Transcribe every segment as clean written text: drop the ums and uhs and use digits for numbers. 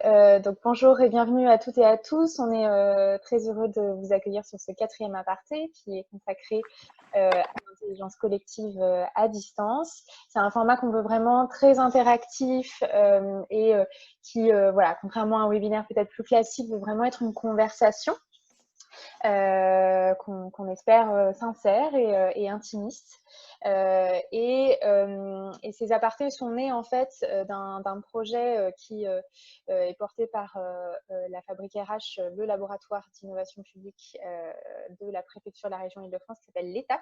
Donc bonjour et bienvenue à toutes et à tous. On est très heureux de vous accueillir sur ce 4e aparté qui est consacré à l'intelligence collective à distance. C'est un format qu'on veut vraiment très interactif et qui, voilà, contrairement à un webinaire peut-être plus classique, veut vraiment être une conversation qu'on espère sincère et intimiste. Et ces apartés sont nés en fait d'un projet qui est porté par la Fabrique RH, le laboratoire d'innovation publique de la préfecture de la région Île-de-France, qui s'appelle l'ETAP,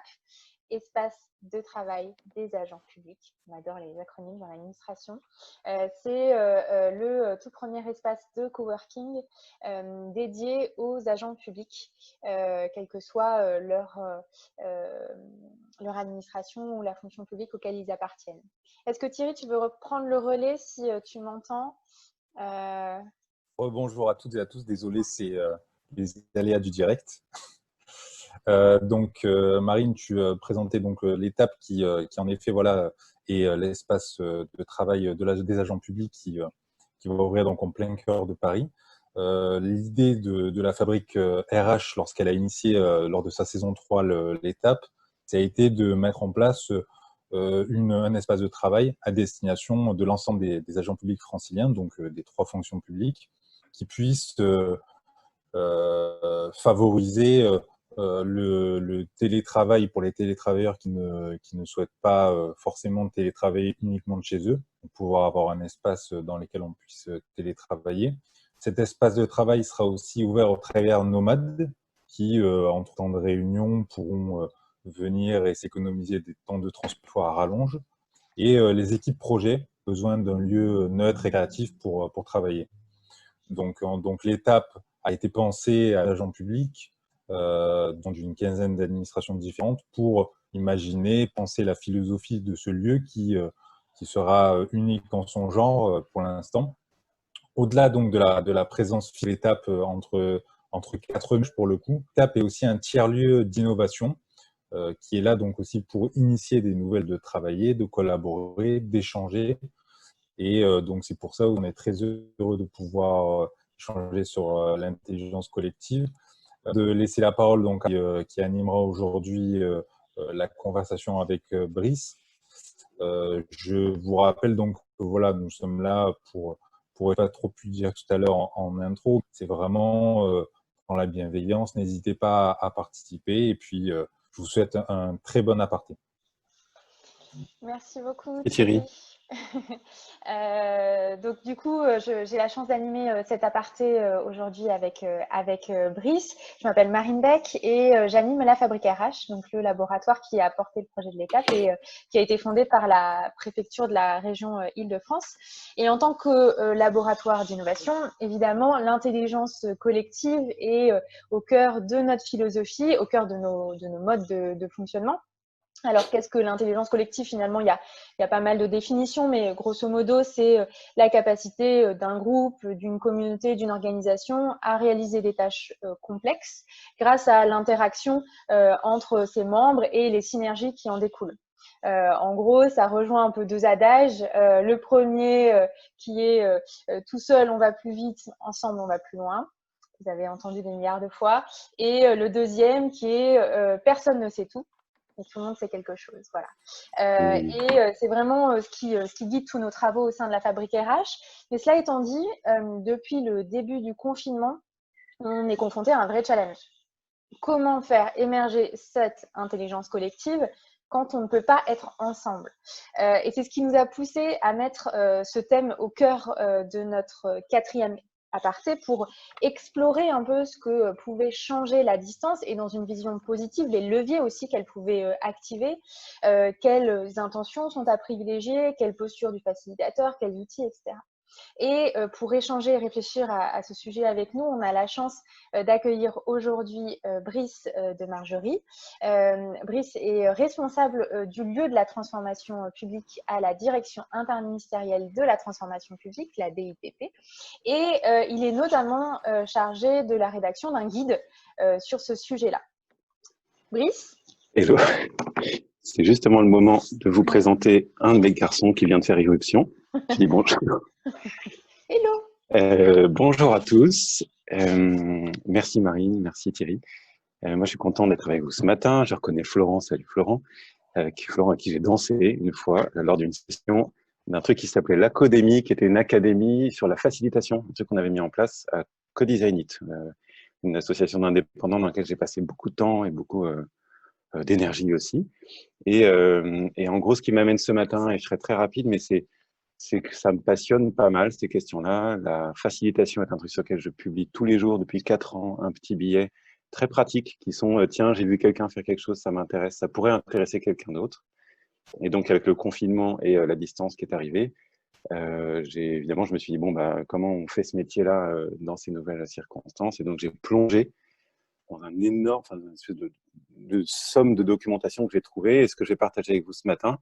espace de travail des agents publics. On adore les acronymes dans l'administration. C'est le tout premier espace de coworking dédié aux agents publics, quelle que soit leur administration ou la fonction publique auquel ils appartiennent. Est-ce que Thierry, tu veux reprendre le relais si tu m'entends? Bonjour à toutes et à tous, désolé, c'est les aléas du direct. Marine, tu présentais donc l'étape qui en effet voilà, est l'espace de travail des agents publics qui va ouvrir donc en plein cœur de Paris. L'idée de la fabrique RH, lorsqu'elle a initié lors de sa saison 3 l'étape, ça a été de mettre en place un espace de travail à destination de l'ensemble des agents publics franciliens, donc des 3 fonctions publiques, qui puissent favoriser le télétravail pour les télétravailleurs qui ne souhaitent pas forcément télétravailler uniquement de chez eux, pour pouvoir avoir un espace dans lequel on puisse télétravailler. Cet espace de travail sera aussi ouvert aux travailleurs nomades qui, en temps de réunion, pourront venir et s'économiser des temps de transport à rallonge. Et les équipes projets, besoin d'un lieu neutre et créatif pour travailler. Donc l'étape a été pensée à l'agent public dans une quinzaine d'administrations différentes pour imaginer, penser la philosophie de ce lieu qui sera unique en son genre pour l'instant. Au-delà donc de la présence de l'étape entre 4 murs pour le coup, l'étape est aussi un tiers-lieu d'innovation qui est là donc aussi pour initier des nouvelles de travailler, de collaborer, d'échanger. Et donc c'est pour ça qu'on est très heureux de pouvoir échanger sur l'intelligence collective, de laisser la parole donc qui animera aujourd'hui la conversation avec Brice. Je vous rappelle donc que voilà, nous sommes là pour pas trop pu dire tout à l'heure en intro. C'est vraiment dans la bienveillance. N'hésitez pas à participer et puis je vous souhaite un très bon aparté. Merci beaucoup Et Thierry. Donc du coup, j'ai la chance d'animer cet aparté aujourd'hui avec Brice. Je m'appelle Marine Beck et j'anime la Fabrique RH, donc le laboratoire qui a porté le projet de l'étape et qui a été fondé par la préfecture de la région Île-de-France. Et en tant que laboratoire d'innovation, évidemment, l'intelligence collective est au cœur de notre philosophie, au cœur de nos modes de fonctionnement. Alors, qu'est-ce que l'intelligence collective? Finalement, il y a pas mal de définitions, mais grosso modo, c'est la capacité d'un groupe, d'une communauté, d'une organisation à réaliser des tâches complexes grâce à l'interaction entre ses membres et les synergies qui en découlent. En gros, ça rejoint un peu 2 adages. Le premier qui est tout seul, on va plus vite, ensemble, on va plus loin. Vous avez entendu des milliards de fois. Et le deuxième qui est personne ne sait tout. Et tout le monde sait quelque chose, voilà. C'est vraiment ce qui guide tous nos travaux au sein de la Fabrique RH. Mais cela étant dit, depuis le début du confinement, on est confronté à un vrai challenge. Comment faire émerger cette intelligence collective quand on ne peut pas être ensemble? Et c'est ce qui nous a poussé à mettre ce thème au cœur de notre 4e aparté pour explorer un peu ce que pouvait changer la distance et dans une vision positive, les leviers aussi qu'elle pouvait activer, quelles intentions sont à privilégier, quelle posture du facilitateur, quels outils, etc. Et pour échanger et réfléchir à ce sujet avec nous, on a la chance d'accueillir aujourd'hui Brice de Margerie. Brice est responsable du lieu de la transformation publique à la direction interministérielle de la transformation publique, la DITP. Et il est notamment chargé de la rédaction d'un guide sur ce sujet-là. Brice? Hello. C'est justement le moment de vous présenter un de mes garçons qui vient de faire irruption. Je dis bonjour. Hello. Bonjour à tous. Merci Marine, merci Thierry. Moi, je suis content d'être avec vous ce matin. Je reconnais Florent. Salut Florent. Florent avec qui j'ai dansé une fois lors d'une session d'un truc qui s'appelait l'Académie, qui était une académie sur la facilitation, un truc qu'on avait mis en place à Co-Design It, une association d'indépendants dans laquelle j'ai passé beaucoup de temps et beaucoup d'énergie aussi. Et en gros, ce qui m'amène ce matin, et je serai très rapide, mais c'est que ça me passionne pas mal, ces questions-là. La facilitation est un truc sur lequel je publie tous les jours depuis 4 ans, un petit billet très pratique qui sont tiens, j'ai vu quelqu'un faire quelque chose, ça m'intéresse, ça pourrait intéresser quelqu'un d'autre. Et donc, avec le confinement et la distance qui est arrivée, évidemment, je me suis dit, bon, bah, comment on fait ce métier-là dans ces nouvelles circonstances? Et donc, j'ai plongé dans un énorme, enfin, une espèce de somme de documentation que j'ai trouvée et ce que j'ai partagé avec vous ce matin.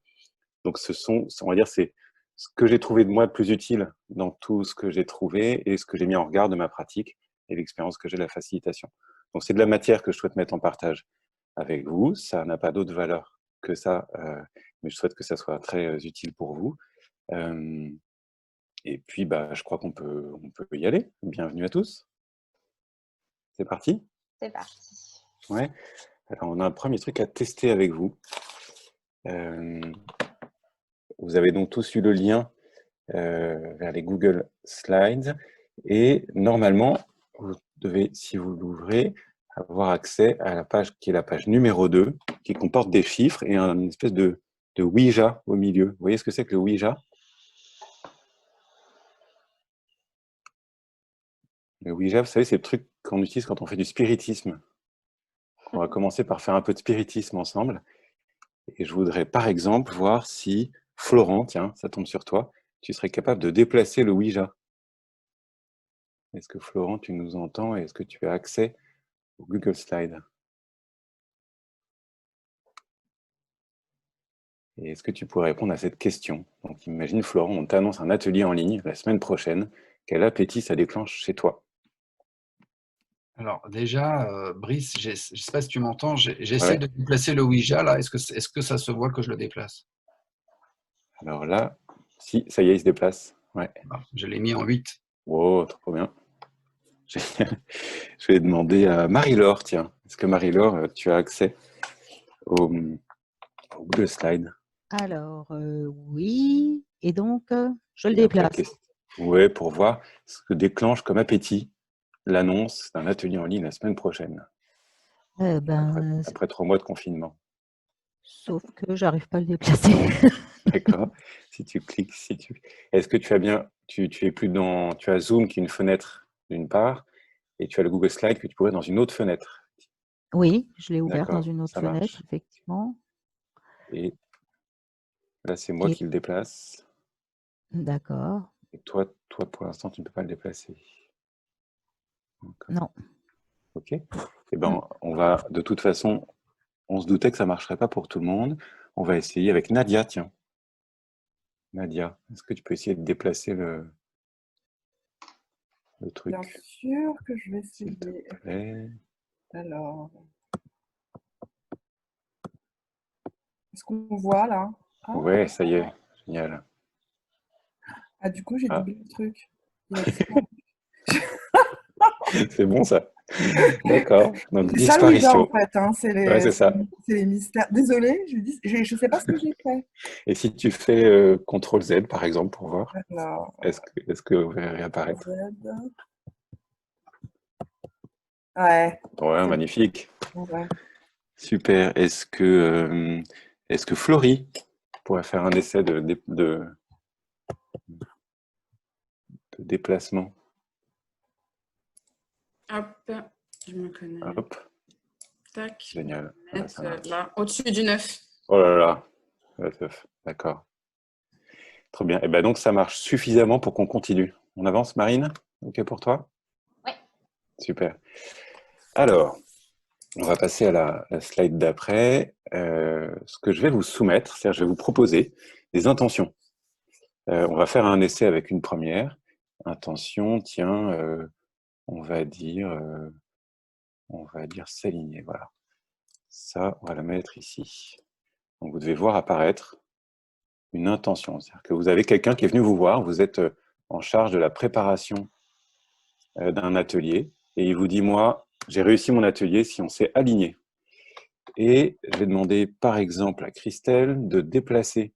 Donc, on va dire, c'est ce que j'ai trouvé de moi de plus utile dans tout ce que j'ai trouvé et ce que j'ai mis en regard de ma pratique et l'expérience que j'ai de la facilitation. Donc, c'est de la matière que je souhaite mettre en partage avec vous. Ça n'a pas d'autre valeur que ça, mais je souhaite que ça soit très utile pour vous. Et puis, bah, je crois qu'on peut y aller. Bienvenue à tous. C'est parti? C'est parti. Ouais. Alors, on a un premier truc à tester avec vous. Vous avez donc tous eu le lien vers les Google Slides et normalement, vous devez, si vous l'ouvrez, avoir accès à la page qui est la page numéro 2, qui comporte des chiffres et une espèce de Ouija au milieu. Vous voyez ce que c'est que le Ouija? Le Ouija, vous savez, c'est le truc qu'on utilise quand on fait du spiritisme. On va commencer par faire un peu de spiritisme ensemble. Et je voudrais, par exemple, voir si Florent, tiens, ça tombe sur toi, tu serais capable de déplacer le Ouija. Est-ce que Florent, tu nous entends et est-ce que tu as accès au Google Slide? Et est-ce que tu pourrais répondre à cette question? Donc, imagine, Florent, on t'annonce un atelier en ligne la semaine prochaine. Quel appétit ça déclenche chez toi? Alors déjà, Brice, je ne sais pas si tu m'entends, j'essaie Ouais. de déplacer le Ouija là. Est-ce que ça se voit que je le déplace? Alors là, si, ça y est, il se déplace. Ouais. Je l'ai mis en 8. Wow, trop bien. Je vais demander à Marie-Laure, tiens. Est-ce que Marie-Laure, tu as accès au Google Slide? Alors, oui. Et donc, je le déplace. Oui, pour voir ce que déclenche comme appétit l'annonce d'un atelier en ligne la semaine prochaine. Après 3 mois de confinement. Sauf que j'arrive pas à le déplacer. D'accord. Si tu cliques, est-ce que tu as bien, tu es plus dans, tu as Zoom qui est une fenêtre d'une part, et tu as le Google Slide que tu pourrais dans une autre fenêtre. Oui, je l'ai ouvert dans une autre fenêtre, marche. effectivement. Et là, c'est moi qui le déplace. D'accord. Et toi, pour l'instant, tu ne peux pas le déplacer. Non. Ok. Eh ben, on va, de toute façon, on se doutait que ça ne marcherait pas pour tout le monde. On va essayer avec Nadia, tiens. Nadia, est-ce que tu peux essayer de déplacer le truc? Bien sûr que je vais essayer. S'il te plaît. Alors, est-ce qu'on voit là? Ah, ouais, ça y est, génial. Ah, du coup, j'ai doublé le truc. C'est bon ça. D'accord. Donc, c'est ça le Ouija en disparition. fait, hein. C'est les mystères. Désolée, je sais pas ce que j'ai fait. Et si tu fais CTRL Z par exemple pour voir, est-ce que vous verrez réapparaître? Ouais. Ouais, magnifique. Ouais. Super. Est-ce que Florie pourrait faire un essai de déplacement? Hop, je me connais. Hop. Tac. Génial. Là, au-dessus du 9. Oh là là. D'accord. Très bien. Et ben donc ça marche suffisamment pour qu'on continue. On avance, Marine? Ok pour toi? Oui. Super. Alors, on va passer à la slide d'après. Ce que je vais vous soumettre, c'est-à-dire je vais vous proposer des intentions. On va faire un essai avec une première intention. Tiens, on va dire s'aligner. Voilà. Ça, on va la mettre ici. Donc, vous devez voir apparaître une intention. C'est-à-dire que vous avez quelqu'un qui est venu vous voir. Vous êtes en charge de la préparation d'un atelier. Et il vous dit, moi, j'ai réussi mon atelier si on s'est aligné. Et je vais demander, par exemple, à Christelle de déplacer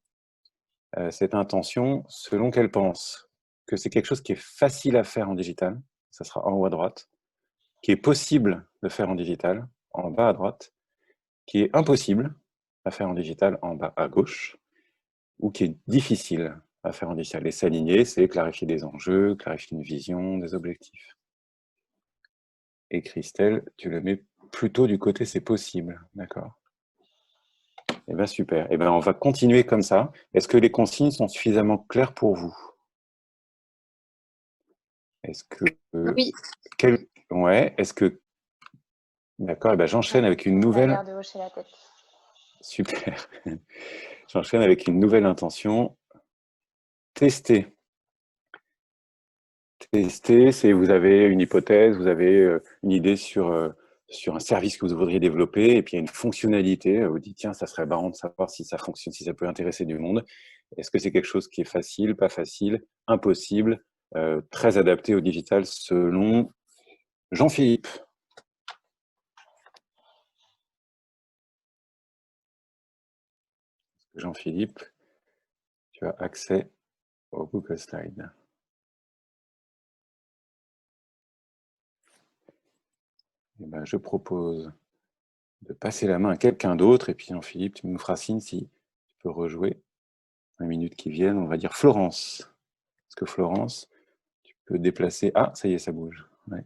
cette intention selon qu'elle pense que c'est quelque chose qui est facile à faire en digital, ça sera en haut à droite, qui est possible de faire en digital, en bas à droite, qui est impossible à faire en digital, en bas à gauche, ou qui est difficile à faire en digital. Et s'aligner, c'est clarifier des enjeux, clarifier une vision, des objectifs. Et Christelle, tu le mets plutôt du côté c'est possible, d'accord? Eh bien, super. Eh bien, on va continuer comme ça. Est-ce que les consignes sont suffisamment claires pour vous? Est-ce que... Oui. Ouais, est-ce que... D'accord, eh bien, j'enchaîne avec une On a nouvelle... l'air de hocher la tête. Super. J'enchaîne avec une nouvelle intention. Tester. Tester, c'est vous avez une hypothèse, vous avez une idée sur un service que vous voudriez développer, et puis il y a une fonctionnalité, vous dites, tiens, ça serait marrant de savoir si ça fonctionne, si ça peut intéresser du monde. Est-ce que c'est quelque chose qui est facile, pas facile, impossible, très adapté au digital selon Jean-Philippe? Jean-Philippe, tu as accès au Google Slide. Eh ben, je propose de passer la main à quelqu'un d'autre, et puis Jean-Philippe, tu nous feras signe si tu peux rejouer. 20 minutes qui viennent, on va dire Florence. Est-ce que Florence, tu peux déplacer... Ah, ça y est, ça bouge. Ouais,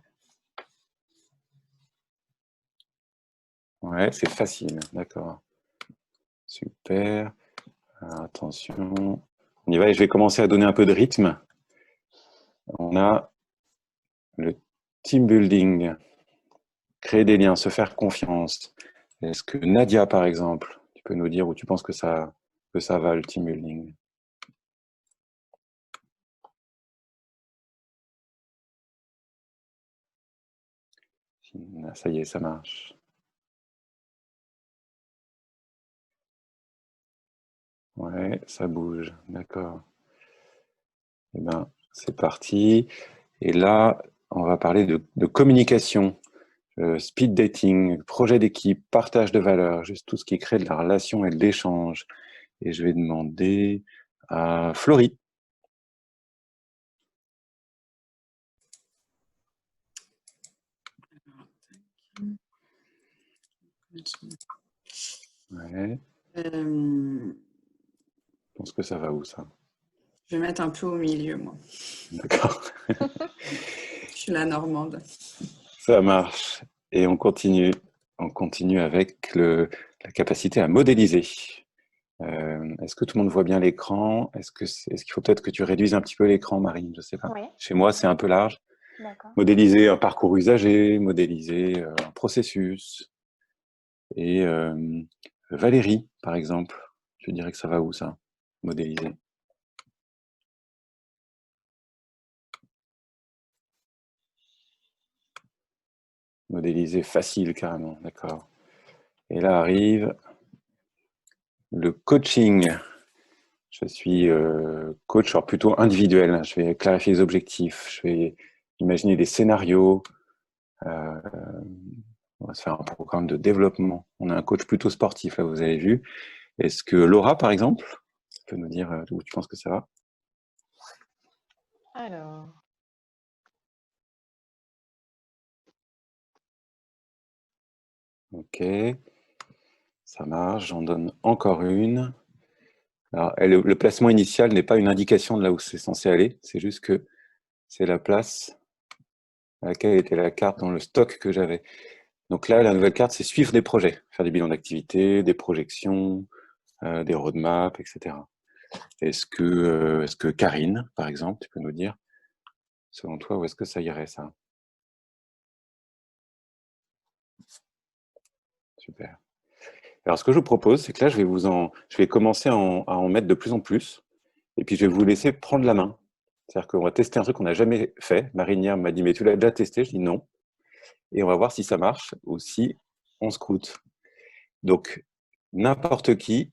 ouais, c'est facile, d'accord. Super. Alors, attention. On y va, et je vais commencer à donner un peu de rythme. On a le team building, créer des liens, se faire confiance. Est-ce que Nadia, par exemple, tu peux nous dire où tu penses que ça va, le team building? Ça y est, ça marche. Ouais, ça bouge, d'accord. Eh bien, c'est parti. Et là, on va parler de communication, speed dating, projet d'équipe, partage de valeurs, juste tout ce qui crée de la relation et de l'échange. Et je vais demander à Florie. Ouais. Je pense que ça va où, ça? Je vais mettre un peu au milieu, moi. D'accord. Je suis la Normande. Ça marche. Et on continue avec la capacité à modéliser. Est-ce que tout le monde voit bien l'écran? Est-ce qu'il faut peut-être que tu réduises un petit peu l'écran, Marine? Je ne sais pas. Oui. Chez moi, c'est un peu large. D'accord. Modéliser un parcours usager, modéliser un processus. Et Valérie, par exemple, je dirais que ça va où, ça? Modéliser. Modéliser facile, carrément, d'accord. Et là arrive le coaching. Je suis coach, alors plutôt individuel. Je vais clarifier les objectifs, je vais imaginer des scénarios. On va se faire un programme de développement. On a un coach plutôt sportif, là, vous avez vu. Est-ce que Laura, par exemple, peut nous dire où tu penses que ça va? Alors. Ok, ça marche. J'en donne encore une. Alors, le placement initial n'est pas une indication de là où c'est censé aller. C'est juste que c'est la place à laquelle était la carte dans le stock que j'avais. Donc là, la nouvelle carte, c'est suivre des projets, faire des bilans d'activité, des projections, des roadmaps, etc. Est-ce que Karine, par exemple, tu peux nous dire, selon toi, où est-ce que ça irait, ça? Super. Alors, ce que je vous propose, c'est que là, je vais commencer à en mettre de plus en plus, et puis je vais vous laisser prendre la main. C'est-à-dire qu'on va tester un truc qu'on n'a jamais fait. Marine hier m'a dit, mais tu l'as déjà testé? Je dis non. Et on va voir si ça marche ou si on scroute. Donc, n'importe qui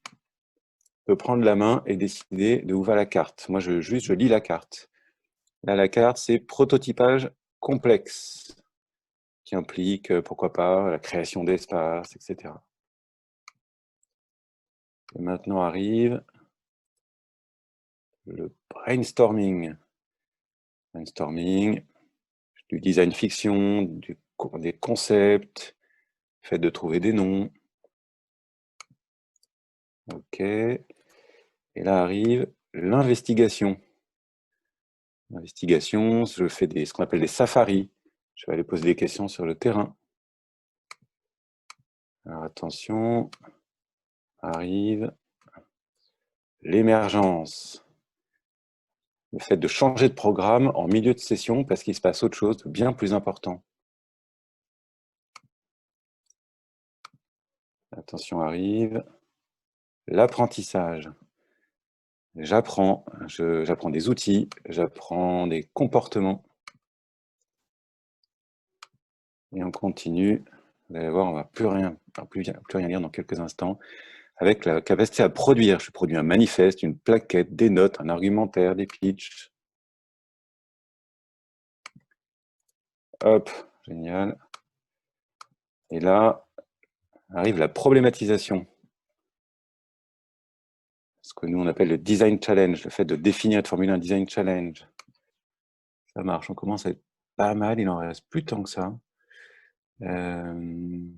peut prendre la main et décider de où va la carte. Moi, je lis la carte. Là, la carte, c'est prototypage complexes qui impliquent, pourquoi pas, la création d'espace, etc. Et maintenant arrive le brainstorming. Brainstorming, du design fiction, des concepts, le fait de trouver des noms. Ok. Et là arrive l'investigation. L'investigation, je fais ce qu'on appelle des safaris. Je vais aller poser des questions sur le terrain. Alors attention, arrive l'émergence. Le fait de changer de programme en milieu de session parce qu'il se passe autre chose de bien plus important. Attention, arrive l'apprentissage. J'apprends des outils, j'apprends des comportements. Et on continue. Vous allez voir, on ne va plus rien lire dans quelques instants. Avec la capacité à produire. Je produis un manifeste, une plaquette, des notes, un argumentaire, des pitchs. Hop, génial. Et là, arrive la problématisation. Ce que nous, on appelle le design challenge, le fait de définir et de formuler un design challenge. Ça marche, on commence à être pas mal, il n'en reste plus tant que ça. On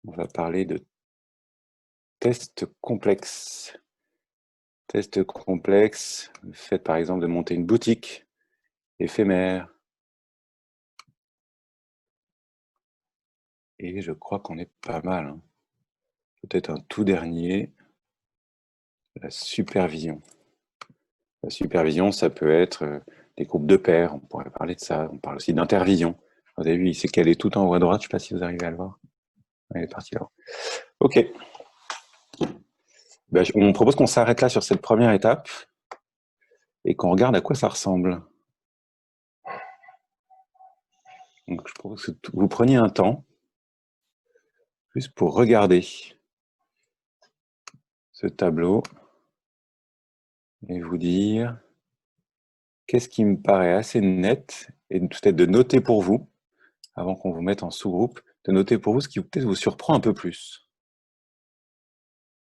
va parler de tests complexes. Tests complexes, le fait par exemple de monter une boutique éphémère. Et je crois qu'on est pas mal. Hein. Peut-être un tout dernier, la supervision. La supervision, ça peut être des groupes de pairs, on pourrait parler de ça. On parle aussi d'intervision. Vous avez vu, il s'est calé tout en haut à droite, je ne sais pas si vous arrivez à le voir. Il est parti là. Ok. Ben, on propose qu'on s'arrête là sur cette première étape et qu'on regarde à quoi ça ressemble. Donc, je propose que vous preniez un temps juste pour regarder ce tableau et vous dire qu'est-ce qui me paraît assez net et peut-être de noter pour vous, avant qu'on vous mette en sous-groupe, de noter pour vous ce qui peut-être vous surprend un peu plus.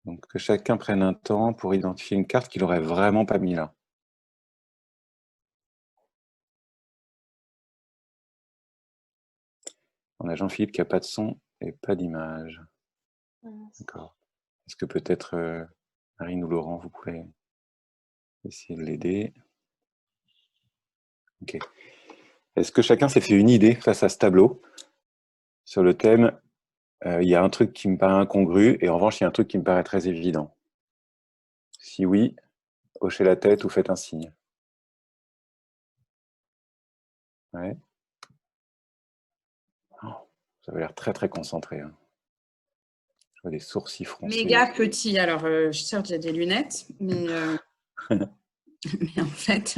Donc, que chacun prenne un temps pour identifier une carte qu'il n'aurait vraiment pas mis là. On a Jean-Philippe qui n'a pas de son et pas d'image. D'accord. Est-ce que peut-être Marine ou Laurent, vous pouvez essayer de l'aider? Ok. Est-ce que chacun s'est fait une idée face à ce tableau sur le thème il y a un truc qui me paraît incongru et en revanche, il y a un truc qui me paraît très évident? Si oui, hochez la tête ou faites un signe. Ouais. Oh, vous avez l'air très très concentré. Hein. Je vois des sourcils froncés. Méga petit. Alors, certes, j'ai des lunettes, mais, mais en fait...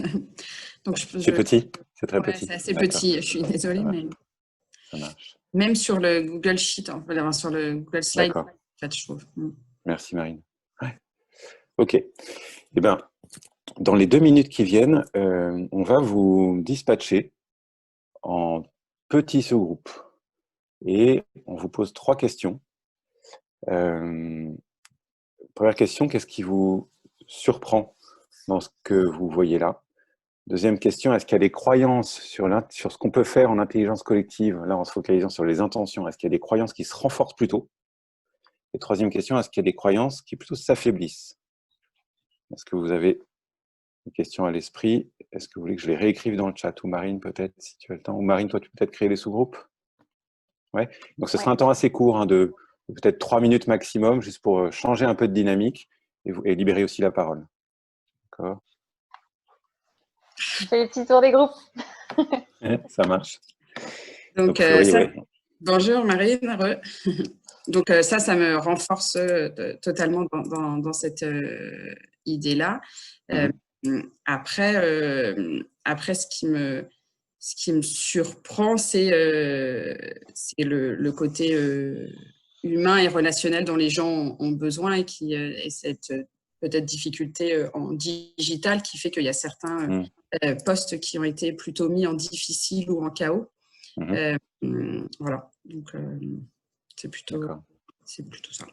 C'est petit, c'est très petit. C'est assez petit, je suis désolée, mais... Ça marche. Même sur le Google Sheet, sur le Google Slide, en fait, je trouve. Merci Marine. Ouais. Ok. Eh bien, dans les 2 minutes qui viennent, on va vous dispatcher en petits sous-groupes. Et on vous pose 3 questions. Première question, qu'est-ce qui vous surprend dans ce que vous voyez là? Deuxième question, est-ce qu'il y a des croyances sur ce qu'on peut faire en intelligence collective, là en se focalisant sur les intentions? Est-ce qu'il y a des croyances qui se renforcent plutôt? Et troisième question, est-ce qu'il y a des croyances qui plutôt s'affaiblissent? Est-ce que vous avez des questions à l'esprit? Est-ce que vous voulez que je les réécrive dans le chat? Ou Marine, peut-être, si tu as le temps. Ou Marine, toi, tu peux peut-être créer les sous-groupes? Ouais. Donc, ce sera un temps assez court, hein, de peut-être 3 minutes maximum, juste pour changer un peu de dynamique et libérer aussi la parole. D'accord? Je fais les petits tours des groupes. Ça marche. Donc, Florie, bonjour Marine. Donc ça me renforce totalement dans cette idée-là. Après, ce qui me surprend, c'est le côté humain et relationnel dont les gens ont besoin et cette peut-être difficulté en digital qui fait qu'il y a certains postes qui ont été plutôt mis en difficile ou en chaos. Voilà, donc c'est plutôt ça.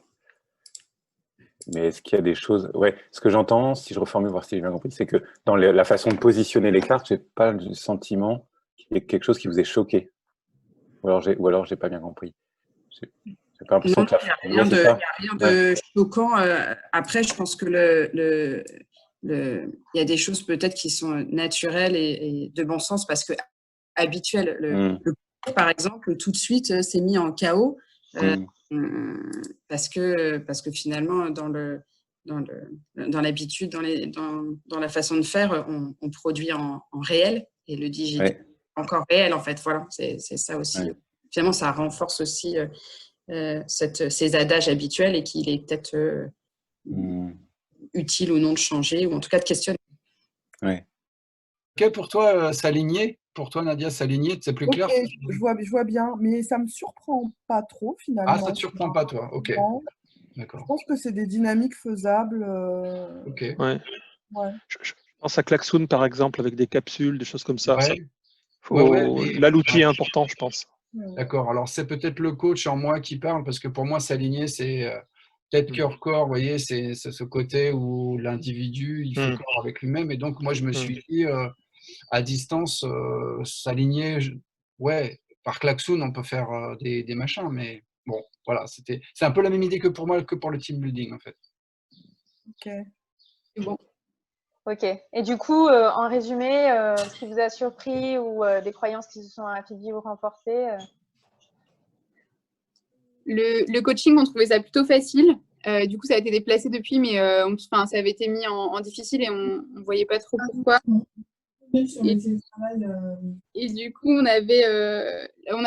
Mais est-ce qu'il y a des choses… Ouais, ce que j'entends, si je reformule, voir si j'ai bien compris, c'est que dans la façon de positionner les cartes, je n'ai pas le sentiment qu'il y ait quelque chose qui vous ait choqué. Ou alors j'ai pas bien compris. J'ai pas l'impression que il n'y a rien de choquant. Après, je pense que il y a des choses peut-être qui sont naturelles et de bon sens parce que habituelles. Le par exemple, tout de suite, s'est mis en chaos parce que finalement, dans l'habitude, dans la façon de faire, on produit en réel et le digital encore réel en fait. Voilà, c'est ça aussi. Finalement, ça renforce aussi ces adages habituels et qu'il est peut-être utile ou non de changer ou en tout cas de questionner. Ok, pour toi, s'aligner, pour toi, Nadia, s'aligner, c'est plus clair? Je vois bien, mais ça ne me surprend pas trop finalement. Ah, ça ne te surprend pas, toi? Ok. Je pense que c'est des dynamiques faisables. Ok. Ouais. Je pense à Klaxoon, par exemple, avec des capsules, des choses comme ça. Là, l'outil est important, je pense. D'accord. Alors, c'est peut-être le coach en moi qui parle, parce que pour moi, s'aligner, c'est tête, cœur, corps. Vous voyez, c'est ce côté où l'individu, il fait corps avec lui-même. Et donc, moi, je me suis dit, à distance, s'aligner, par Klaxoon, on peut faire des machins, mais bon, voilà, c'est un peu la même idée que pour moi, que pour le team building, en fait. Ok. Bon. Ok. Et du coup, en résumé, ce qui vous a surpris ou des croyances qui se sont affaiblies ou renforcées Le coaching, on trouvait ça plutôt facile. Du coup, ça a été déplacé depuis, mais ça avait été mis en difficile et on ne voyait pas trop pourquoi. Et du coup, on a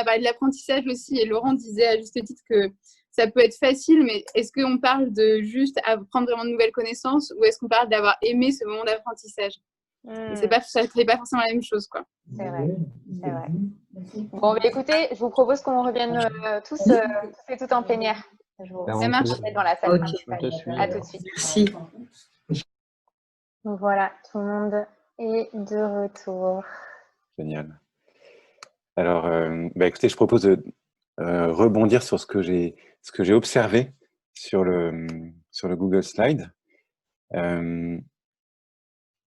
parlé de l'apprentissage aussi et Laurent disait à juste titre que ça peut être facile, mais est-ce qu'on parle de juste apprendre vraiment de nouvelles connaissances ou est-ce qu'on parle d'avoir aimé ce moment d'apprentissage? Ça n'est pas forcément la même chose, quoi. C'est vrai, c'est vrai. Bon, écoutez, je vous propose qu'on revienne tous et toutes en plénière. Je vous remets dans la salle principale. À tout de suite. Merci. Donc voilà, tout le monde est de retour. Génial. Alors, écoutez, je propose de rebondir sur ce que j'ai observé sur le Google Slide.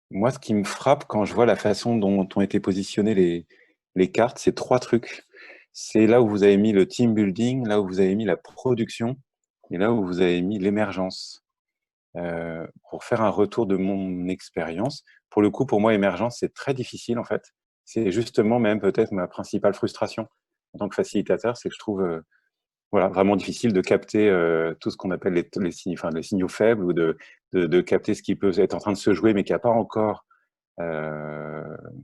Moi, ce qui me frappe quand je vois la façon dont ont été positionnées les cartes, c'est 3 trucs. C'est là où vous avez mis le team building, là où vous avez mis la production et là où vous avez mis l'émergence. Pour faire un retour de mon expérience, pour le coup, pour moi, émergence, c'est très difficile en fait. C'est justement même peut-être ma principale frustration en tant que facilitateur, c'est que je trouve vraiment difficile de capter tout ce qu'on appelle les signaux faibles ou de capter ce qui peut être en train de se jouer mais qui n'a pas encore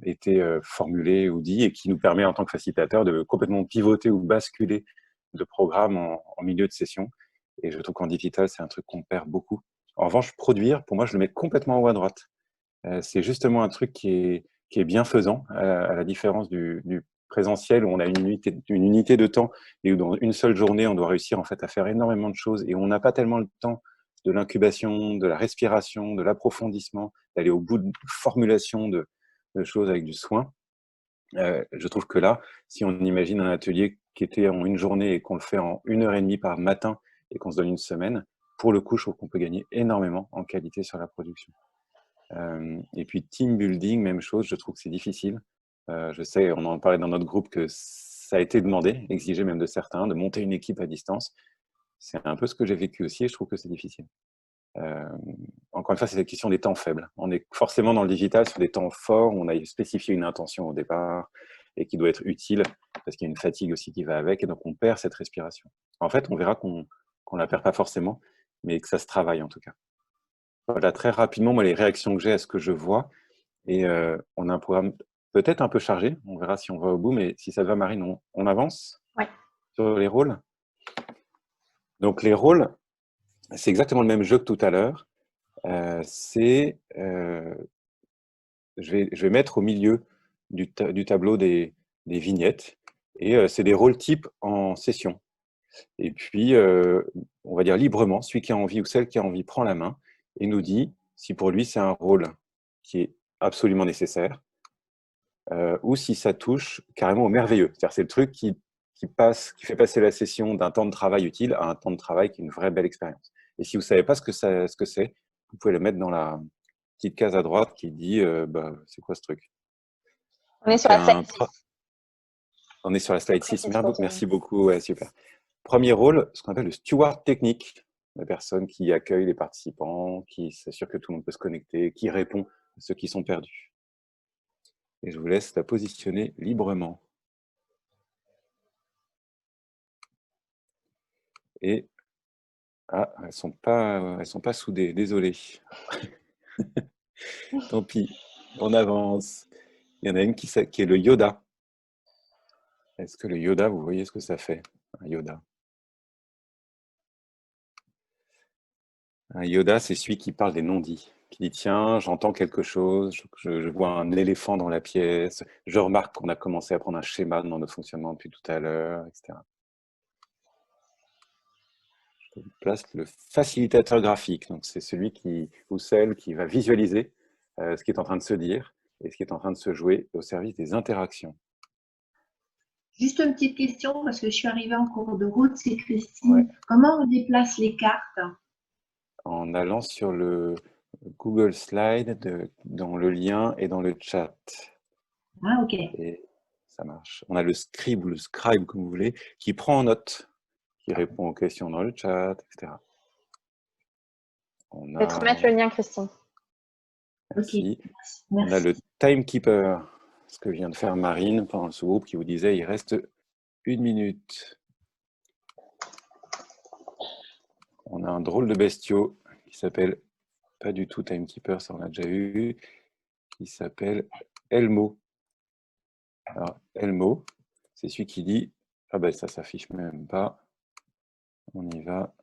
été formulé ou dit et qui nous permet en tant que facilitateur de complètement pivoter ou basculer de programme en milieu de session. Et je trouve qu'en digital, c'est un truc qu'on perd beaucoup. En revanche, produire, pour moi, je le mets complètement en haut à droite. C'est justement un truc qui est bienfaisant, à la différence du présentiel où on a une unité de temps et où dans une seule journée, on doit réussir en fait à faire énormément de choses et on n'a pas tellement le temps de l'incubation, de la respiration, de l'approfondissement, d'aller au bout de formulation de choses avec du soin. Je trouve que là, si on imagine un atelier qui était en une journée et qu'on le fait en 1h30 par matin et qu'on se donne une semaine, pour le coup, je trouve qu'on peut gagner énormément en qualité sur la production. Et puis team building, même chose, je trouve que c'est difficile. Je sais, on en parlait dans notre groupe que ça a été demandé, exigé même de certains, de monter une équipe à distance. C'est un peu ce que j'ai vécu aussi et je trouve que c'est difficile. Encore une fois, c'est la question des temps faibles. On est forcément dans le digital sur des temps forts où on a spécifié une intention au départ et qui doit être utile parce qu'il y a une fatigue aussi qui va avec et donc on perd cette respiration. En fait, on verra qu'on la perd pas forcément, mais que ça se travaille en tout cas. Voilà, très rapidement, moi, les réactions que j'ai à ce que je vois. Et on a un programme peut-être un peu chargé. On verra si on va au bout. Mais si ça va, Marine, on avance sur les rôles. Donc, les rôles, c'est exactement le même jeu que tout à l'heure. Je vais mettre au milieu du tableau des vignettes. Et c'est des rôles types en session. Et puis, on va dire librement, celui qui a envie ou celle qui a envie prend la main et nous dit si pour lui c'est un rôle qui est absolument nécessaire ou si ça touche carrément au merveilleux. C'est-à-dire c'est le truc qui fait passer la session d'un temps de travail utile à un temps de travail qui est une vraie belle expérience. Et si vous ne savez pas ce que c'est, vous pouvez le mettre dans la petite case à droite qui dit c'est quoi ce truc? On est sur la slide 6. On est sur la slide 6. Merci beaucoup. Ouais, super. Premier rôle, ce qu'on appelle le steward technique, la personne qui accueille les participants, qui s'assure que tout le monde peut se connecter, qui répond à ceux qui sont perdus. Et je vous laisse la positionner librement. Et elles sont pas soudées, désolé. Tant pis, on avance. Il y en a une qui est le Yoda. Est-ce que le Yoda, vous voyez ce que ça fait, un Yoda? Un Yoda, c'est celui qui parle des non-dits, qui dit tiens, j'entends quelque chose, je vois un éléphant dans la pièce, je remarque qu'on a commencé à prendre un schéma dans notre fonctionnement depuis tout à l'heure, etc. Je place le facilitateur graphique, donc c'est celui ou celle qui va visualiser ce qui est en train de se dire et ce qui est en train de se jouer au service des interactions. Juste une petite question, parce que je suis arrivée en cours de route, c'est Christine. Ouais. Comment on déplace les cartes? En allant sur le Google Slide, dans le lien et dans le chat. Ah, ok. Et ça marche. On a le scribe ou le scribe, comme vous voulez, qui prend en note, qui répond aux questions dans le chat, etc. Je vais te remettre le lien, Christine. Merci. Okay. On a le timekeeper, ce que vient de faire Marine pendant ce groupe, qui vous disait il reste 1 minute. On a un drôle de bestiau qui s'appelle, pas du tout timekeeper, ça on l'a déjà eu, qui s'appelle Elmo. Alors, Elmo, c'est celui qui dit, ah ben ça s'affiche même pas, on y va,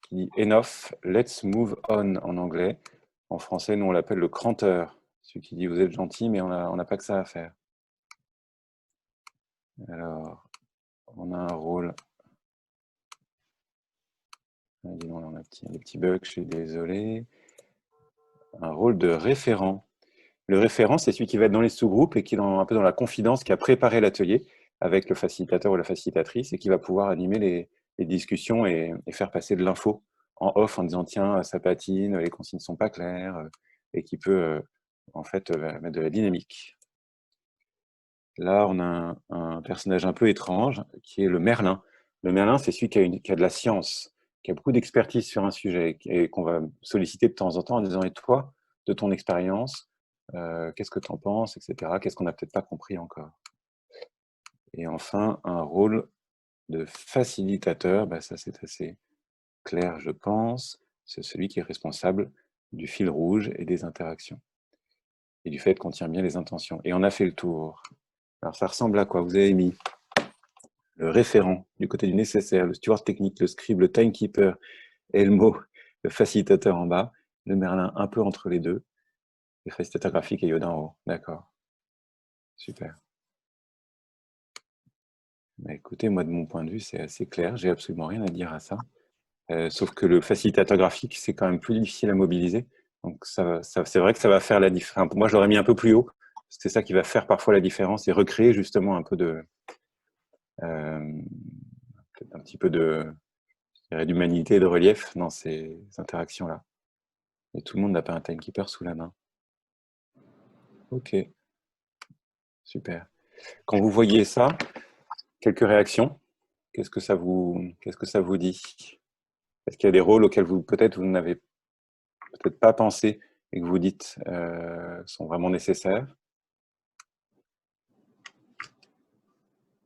qui dit enough, let's move on en anglais. En français, nous on l'appelle le cranteur, celui qui dit vous êtes gentil, mais on n'a pas que ça à faire. Alors, on a un rôle. Disons, on a des petits bugs, je suis désolé. Un rôle de référent. Le référent, c'est celui qui va être dans les sous-groupes et qui est un peu dans la confidence, qui a préparé l'atelier avec le facilitateur ou la facilitatrice et qui va pouvoir animer les discussions et faire passer de l'info en off en disant tiens, ça patine, les consignes ne sont pas claires et qui peut en fait mettre de la dynamique. Là, on a un personnage un peu étrange qui est le Merlin. Le Merlin, c'est celui qui a de la science, qui a beaucoup d'expertise sur un sujet et qu'on va solliciter de temps en temps en disant et toi, de ton expérience, qu'est-ce que tu en penses, etc. Qu'est-ce qu'on n'a peut-être pas compris encore. Et enfin, un rôle de facilitateur, ça c'est assez clair, je pense. C'est celui qui est responsable du fil rouge et des interactions. Et du fait qu'on tient bien les intentions. Et on a fait le tour. Alors ça ressemble à quoi? Vous avez mis le référent du côté du nécessaire, le steward technique, le scribe, le timekeeper, Elmo, le facilitateur en bas, le Merlin un peu entre les deux, le facilitateur graphique et Yoda en haut. D'accord. Super. Écoutez, moi de mon point de vue, c'est assez clair. J'ai absolument rien à dire à ça. Sauf que le facilitateur graphique, c'est quand même plus difficile à mobiliser. Donc c'est vrai que ça va faire la différence. Moi, je l'aurais mis un peu plus haut. C'est ça qui va faire parfois la différence et recréer justement un peu de peut-être un petit peu d'humanité et de relief dans ces interactions-là. Et tout le monde n'a pas un timekeeper sous la main. Ok, super. Quand vous voyez ça, quelques réactions. Qu'est-ce que ça vous dit? Est-ce qu'il y a des rôles auxquels vous n'avez peut-être pas pensé et que vous dites sont vraiment nécessaires?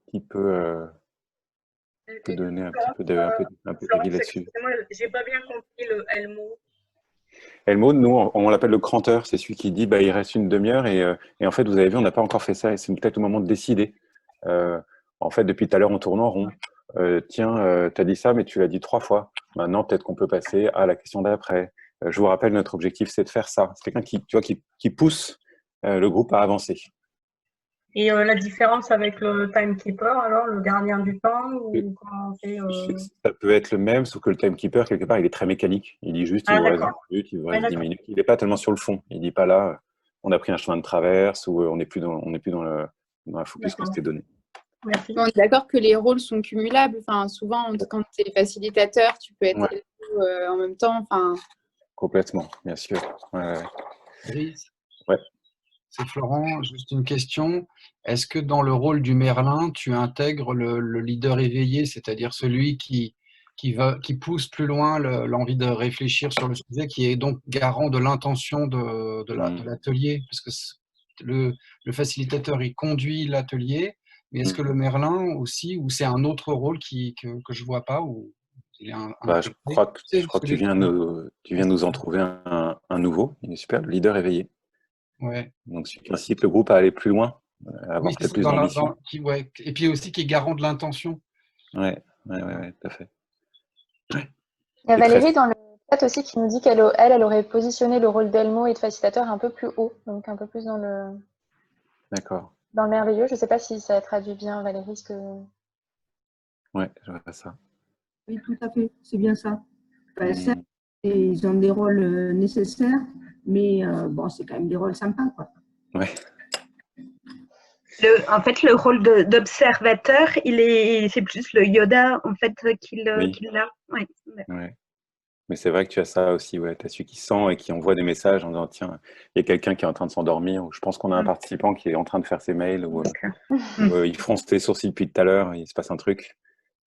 Qui peut donner un petit peu d'avis là-dessus? J'ai pas bien compris le Elmo. Elmo, nous, on l'appelle le cranteur. C'est celui qui dit il reste une demi-heure et en fait, vous avez vu, on n'a pas encore fait ça et c'est peut-être le moment de décider. En fait, depuis tout à l'heure, on tourne en rond. Tiens, tu as dit ça, mais tu l'as dit 3 fois. Maintenant, peut-être qu'on peut passer à la question d'après. Je vous rappelle, notre objectif, c'est de faire ça. C'est quelqu'un qui pousse le groupe à avancer. Et la différence avec le timekeeper, alors, le gardien du temps, ou comment on fait Ça peut être le même, sauf que le timekeeper, quelque part, il est très mécanique. Il dit juste, il Ah, vous reste 20 d'accord. minutes, il vous Ah, reste 10 d'accord. minutes. Il n'est pas tellement sur le fond. Il dit pas là, on a pris un chemin de traverse ou on n'est plus dans la focus qu'on D'accord. s'était donné. Merci. On est d'accord que les rôles sont cumulables. Enfin, souvent, quand tu es facilitateur, tu peux être Ouais. élève, en même temps. Enfin, Complètement, bien sûr. Ouais. Brice, Ouais. c'est Florent, juste une question. Est-ce que dans le rôle du Merlin, tu intègres le leader éveillé, c'est-à-dire celui qui pousse plus loin l'envie de réfléchir sur le sujet, qui est donc garant de l'intention de l'atelier? Parce que le facilitateur, il conduit l'atelier, mais est-ce que le Merlin aussi, ou c'est un autre rôle que je ne vois pas, ou il est Je crois que tu viens nous en trouver un nouveau. Il est super, le leader éveillé. Ouais. Donc, celui qui incite le groupe à aller plus loin, à avoir peut-être plus d'ambition. Et puis aussi qui est garant de l'intention. Ouais, tout à fait. Ouais. Il y a Valérie dans le chat aussi qui nous dit qu'elle aurait positionné le rôle d'Elmo et de facilitateur un peu plus haut, donc un peu plus dans le merveilleux. Je ne sais pas si ça traduit bien, Valérie, ce que... Ouais, je vois ça. Oui, tout à fait, c'est bien ça. Certes, ils ont des rôles nécessaires, mais bon, c'est quand même des rôles sympas, quoi. Ouais. En fait, le rôle d'observateur, c'est plus le Yoda en fait qu'il a. Ouais. Ouais. Mais c'est vrai que tu as ça aussi, ouais. Tu as celui qui sent et qui envoie des messages en disant tiens, il y a quelqu'un qui est en train de s'endormir, ou je pense qu'on a un participant qui est en train de faire ses mails, ou il fronce les sourcils depuis tout à l'heure, il se passe un truc,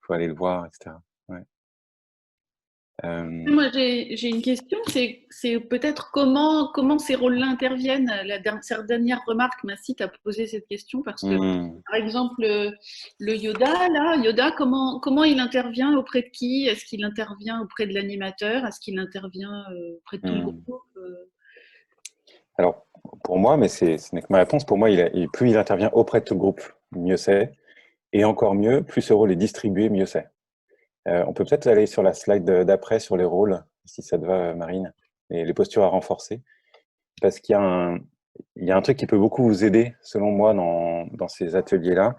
il faut aller le voir, etc. Ouais. Moi, j'ai une question, c'est peut-être comment ces rôles-là interviennent. Sa dernière remarque m'incite à poser cette question parce que, par exemple, le Yoda, comment il intervient auprès de qui? Est-ce qu'il intervient auprès de l'animateur? Est-ce qu'il intervient auprès de tout le groupe? Alors, pour moi, mais ce n'est que ma réponse, pour moi, plus il intervient auprès de tout le groupe, mieux c'est. Et encore mieux, plus ce rôle est distribué, mieux c'est. On peut peut-être aller sur la slide d'après, sur les rôles, si ça te va, Marine, et les postures à renforcer. Parce qu'il y a un truc qui peut beaucoup vous aider, selon moi, dans ces ateliers-là,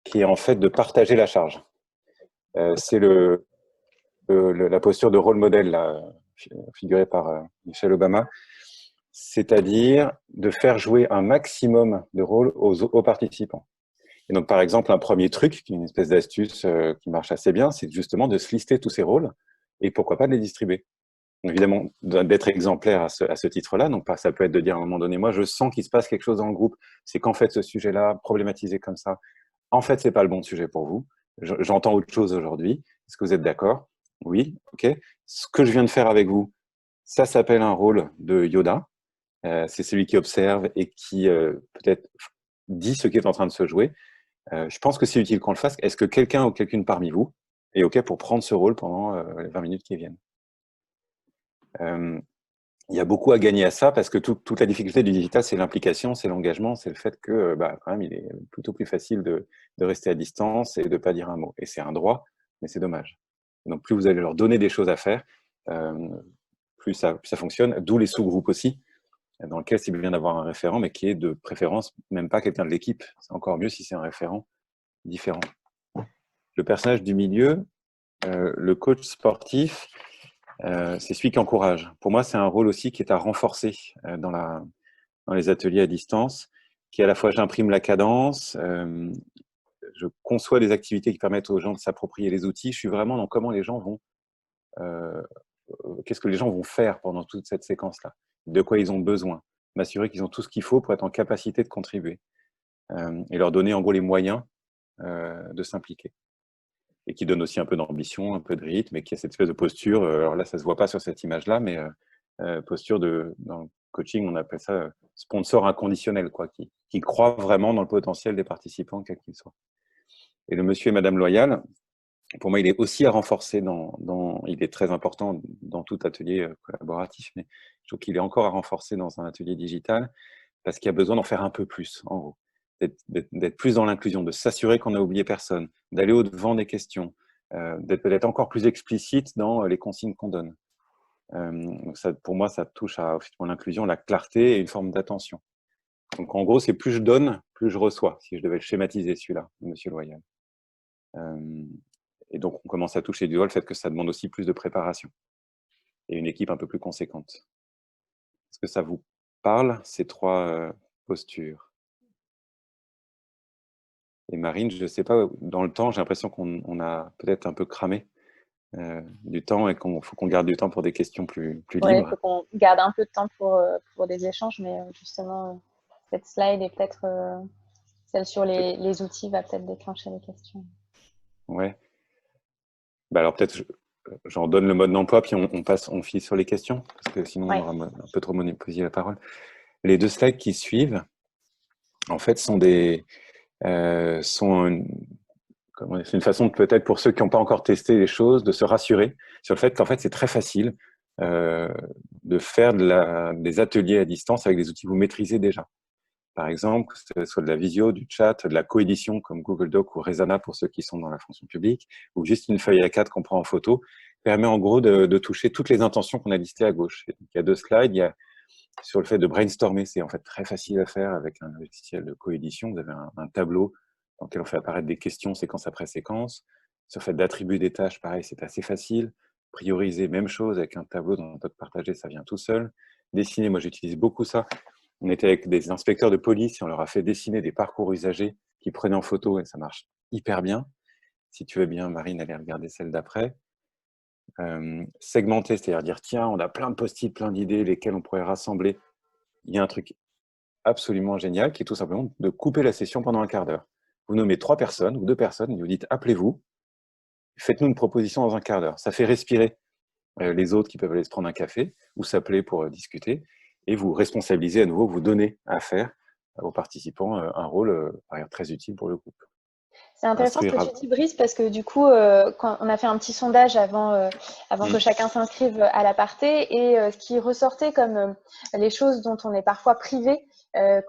qui est en fait de partager la charge. C'est la posture de rôle modèle, là, figurée par Michelle Obama, c'est-à-dire de faire jouer un maximum de rôles aux participants. Et donc, par exemple, un premier truc, qui est une espèce d'astuce qui marche assez bien, c'est justement de se lister tous ces rôles et pourquoi pas de les distribuer. Donc, évidemment, d'être exemplaire à ce titre-là. Donc, ça peut être de dire à un moment donné, moi, je sens qu'il se passe quelque chose dans le groupe. C'est qu'en fait, ce sujet-là, problématisé comme ça, en fait, c'est pas le bon sujet pour vous. J'entends autre chose aujourd'hui. Est-ce que vous êtes d'accord? Oui, ok. Ce que je viens de faire avec vous, ça s'appelle un rôle de Yoda. C'est celui qui observe et qui peut-être dit ce qui est en train de se jouer. Je pense que c'est utile qu'on le fasse. Est-ce que quelqu'un ou quelqu'une parmi vous est OK pour prendre ce rôle pendant les 20 minutes qui viennent? Il y a beaucoup à gagner à ça parce que toute la difficulté du digital, c'est l'implication, c'est l'engagement, c'est le fait que quand même, il est plutôt plus facile de rester à distance et de ne pas dire un mot. Et c'est un droit, mais c'est dommage. Donc, plus vous allez leur donner des choses à faire, plus ça fonctionne. D'où les sous-groupes aussi, dans lequel c'est bien d'avoir un référent, mais qui est de préférence même pas quelqu'un de l'équipe. C'est encore mieux si c'est un référent différent. Le personnage du milieu, le coach sportif, c'est celui qui encourage. Pour moi, c'est un rôle aussi qui est à renforcer dans les ateliers à distance, qui à la fois j'imprime la cadence, je conçois des activités qui permettent aux gens de s'approprier les outils. Je suis vraiment dans comment les gens vont, qu'est-ce que les gens vont faire pendant toute cette séquence-là, de quoi ils ont besoin, m'assurer qu'ils ont tout ce qu'il faut pour être en capacité de contribuer et leur donner en gros les moyens de s'impliquer. Et qui donne aussi un peu d'ambition, un peu de rythme, et qui a cette espèce de posture, alors là ça ne se voit pas sur cette image-là, mais posture dans le coaching, on appelle ça sponsor inconditionnel, quoi, qui croit vraiment dans le potentiel des participants, quel qu'il soit. Et le monsieur et madame loyal, pour moi, il est aussi à renforcer, il est très important dans tout atelier collaboratif, mais je trouve qu'il est encore à renforcer dans un atelier digital, parce qu'il y a besoin d'en faire un peu plus, en gros. D'être plus dans l'inclusion, de s'assurer qu'on n'a oublié personne, d'aller au-devant des questions, d'être peut-être encore plus explicite dans les consignes qu'on donne. Donc ça, pour moi, ça touche à l'inclusion, la clarté et une forme d'attention. Donc, en gros, c'est plus je donne, plus je reçois, si je devais le schématiser, celui-là, Monsieur Loyal. Et donc, on commence à toucher du doigt le fait que ça demande aussi plus de préparation et une équipe un peu plus conséquente. Est-ce que ça vous parle, ces trois postures? Et Marine, je ne sais pas, dans le temps, j'ai l'impression qu'on a peut-être un peu cramé du temps et qu'il faut qu'on garde du temps pour des questions plus libres. Oui, il faut qu'on garde un peu de temps pour des échanges, mais justement, cette slide et peut-être celle sur les outils va peut-être déclencher les questions. Ouais. Bah alors peut-être j'en donne le mode d'emploi, puis on file sur les questions, parce que sinon on aura un peu trop monopolisé la parole. Les 2 slides qui suivent, en fait, c'est une façon peut-être pour ceux qui n'ont pas encore testé les choses, de se rassurer sur le fait qu'en fait c'est très facile de faire des ateliers à distance avec des outils que vous maîtrisez déjà. Par exemple, que ce soit de la visio, du chat, de la coédition comme Google Doc ou Resana pour ceux qui sont dans la fonction publique, ou juste une feuille A4 qu'on prend en photo, permet en gros de toucher toutes les intentions qu'on a listées à gauche. Et donc, il y a 2 slides, il y a sur le fait de brainstormer, c'est en fait très facile à faire avec un logiciel de coédition. Vous avez un tableau dans lequel on fait apparaître des questions séquence après séquence. Sur le fait d'attribuer des tâches, pareil, c'est assez facile. Prioriser, même chose, avec un tableau dans Doc partagé, ça vient tout seul. Dessiner, moi j'utilise beaucoup ça. On était avec des inspecteurs de police et on leur a fait dessiner des parcours usagers qui prenaient en photo et ça marche hyper bien. Si tu veux bien, Marine, allez regarder celle d'après. Segmenter, c'est-à-dire dire, tiens, on a plein de post-it, plein d'idées, lesquelles on pourrait rassembler. Il y a un truc absolument génial qui est tout simplement de couper la session pendant un quart d'heure. Vous nommez 3 personnes ou 2 personnes et vous dites, appelez-vous, faites-nous une proposition dans un quart d'heure. Ça fait respirer les autres qui peuvent aller se prendre un café ou s'appeler pour discuter. Et vous responsabilisez à nouveau, vous donnez à faire aux participants un rôle très utile pour le groupe. C'est intéressant ce que tu dis, Brice, parce que du coup, quand on a fait un petit sondage avant que chacun s'inscrive à l'aparté, et ce qui ressortait comme les choses dont on est parfois privé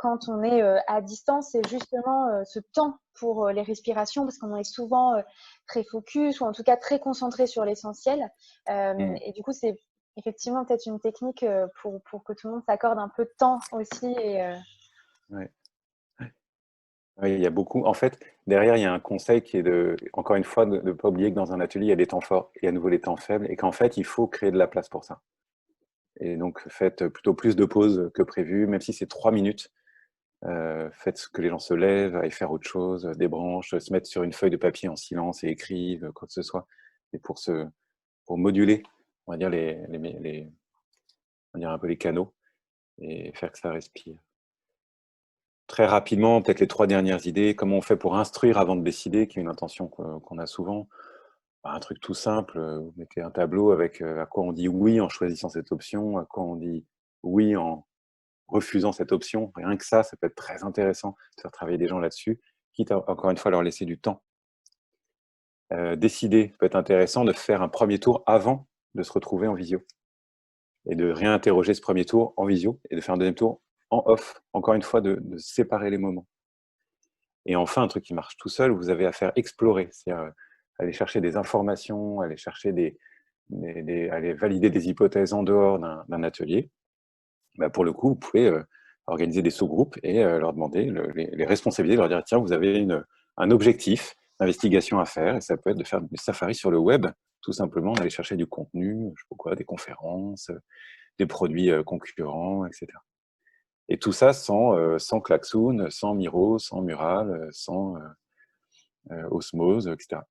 quand on est à distance, c'est justement ce temps pour les respirations, parce qu'on est souvent très focus, ou en tout cas très concentré sur l'essentiel. Et du coup, c'est effectivement peut-être une technique pour que tout le monde s'accorde un peu de temps aussi. Ouais. Oui, il y a beaucoup. En fait, derrière, il y a un conseil qui est encore une fois, de ne pas oublier que dans un atelier, il y a des temps forts et à nouveau les temps faibles, et qu'en fait, il faut créer de la place pour ça. Et donc, faites plutôt plus de pauses que prévu, même si c'est 3 minutes. Faites que les gens se lèvent, aillent faire autre chose, débranchent, se mettent sur une feuille de papier en silence et écrivent, quoi que ce soit. Et pour moduler, on va dire, on va dire un peu les canaux et faire que ça respire. Très rapidement, peut-être les 3 dernières idées. Comment on fait pour instruire avant de décider, qui est une intention qu'on a souvent. Un truc tout simple, vous mettez un tableau avec à quoi on dit oui en choisissant cette option, à quoi on dit oui en refusant cette option. Rien que ça peut être très intéressant de faire travailler des gens là-dessus, quitte à, encore une fois, leur laisser du temps. Décider peut être intéressant de faire un premier tour avant de se retrouver en visio. Et de réinterroger ce premier tour en visio et de faire un deuxième tour en off, encore une fois, de séparer les moments. Et enfin, un truc qui marche tout seul, vous avez à faire explorer, c'est-à-dire aller chercher des informations, aller chercher aller valider des hypothèses en dehors d'un atelier. Bah, pour le coup, vous pouvez organiser des sous-groupes et leur demander, les responsabiliser, leur dire, tiens, vous avez un objectif d'investigation à faire, et ça peut être de faire des safaris sur le web, tout simplement, d'aller chercher du contenu, je sais pas quoi, des conférences, des produits concurrents, etc. Et tout ça sans Klaxoon, sans Miro, sans Mural, sans Osmose, etc.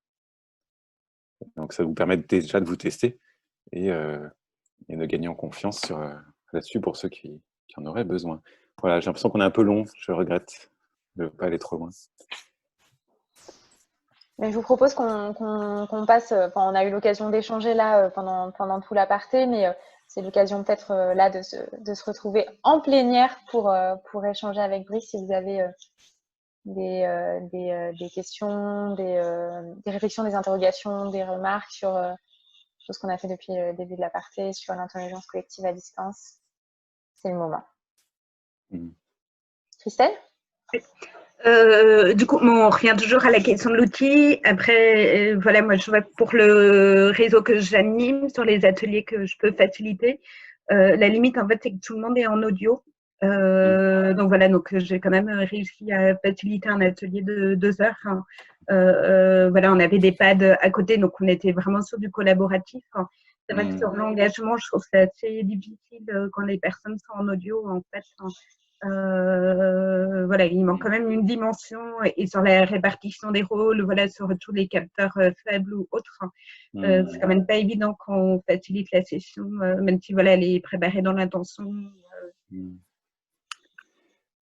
Donc ça vous permet déjà de vous tester et de gagner en confiance là-dessus pour ceux qui en auraient besoin. Voilà, j'ai l'impression qu'on est un peu long, je regrette de ne pas aller trop loin. Mais je vous propose qu'on passe, on a eu l'occasion d'échanger là pendant tout l'aparté, mais c'est l'occasion peut-être là de se retrouver en plénière pour échanger avec Brice si vous avez des questions, des réflexions, des interrogations, des remarques sur ce qu'on a fait depuis le début de l'aparté, sur l'intelligence collective à distance. C'est le moment. Christelle ? Du coup, on revient toujours à la question de l'outil. Après, voilà, moi, je vois pour le réseau que j'anime, sur les ateliers que je peux faciliter, la limite, en fait, c'est que tout le monde est en audio. Donc voilà, donc j'ai quand même réussi à faciliter un atelier de 2 heures. Hein. Voilà, on avait des pads à côté, donc on était vraiment sur du collaboratif. Hein. C'est vrai que sur l'engagement, je trouve que c'est assez difficile quand les personnes sont en audio, en fait. Hein. Voilà, il manque quand même une dimension et sur la répartition des rôles, voilà, sur tous les capteurs faibles ou autres. Hein. C'est quand même pas évident qu'on facilite la session, même si voilà, elle est préparée dans l'intention.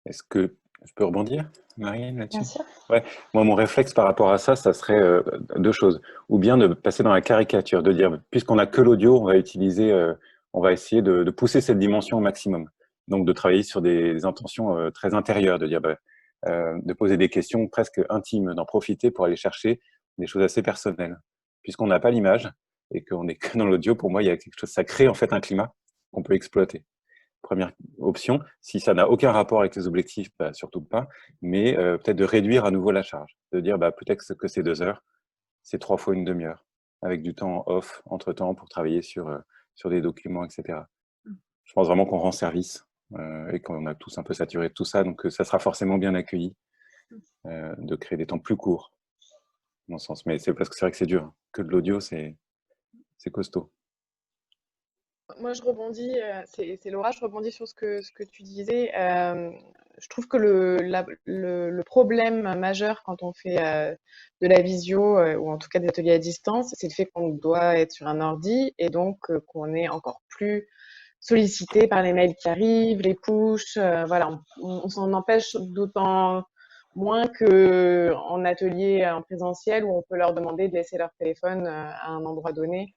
Est-ce que je peux rebondir, Marine, là-dessus? Bien sûr. Ouais. Moi, mon réflexe par rapport à ça, ça serait 2 choses. Ou bien de passer dans la caricature, de dire, puisqu'on n'a que l'audio, on va utiliser, on va essayer de pousser cette dimension au maximum. Donc, de travailler sur des intentions très intérieures, de dire, de poser des questions presque intimes, d'en profiter pour aller chercher des choses assez personnelles. Puisqu'on n'a pas l'image et qu'on n'est que dans l'audio, pour moi, il y a quelque chose, ça crée en fait un climat qu'on peut exploiter. Première option. Si ça n'a aucun rapport avec les objectifs, surtout pas, mais peut-être de réduire à nouveau la charge, de dire peut-être que ces 2 heures, c'est 3 fois une demi-heure, avec du temps off entre-temps pour travailler sur des documents, etc. Je pense vraiment qu'on rend service et qu'on a tous un peu saturé de tout ça, donc ça sera forcément bien accueilli de créer des temps plus courts, dans ce sens. Mais c'est parce que c'est vrai que c'est dur, que de l'audio, c'est costaud. Moi, je rebondis, c'est Laura, je rebondis sur ce que tu disais. Je trouve que le problème majeur quand on fait de la visio ou en tout cas des ateliers à distance, c'est le fait qu'on doit être sur un ordi et donc qu'on est encore plus sollicité par les mails qui arrivent, les pushs. Voilà, on s'en empêche d'autant moins qu'en atelier en présentiel où on peut leur demander de laisser leur téléphone à un endroit donné.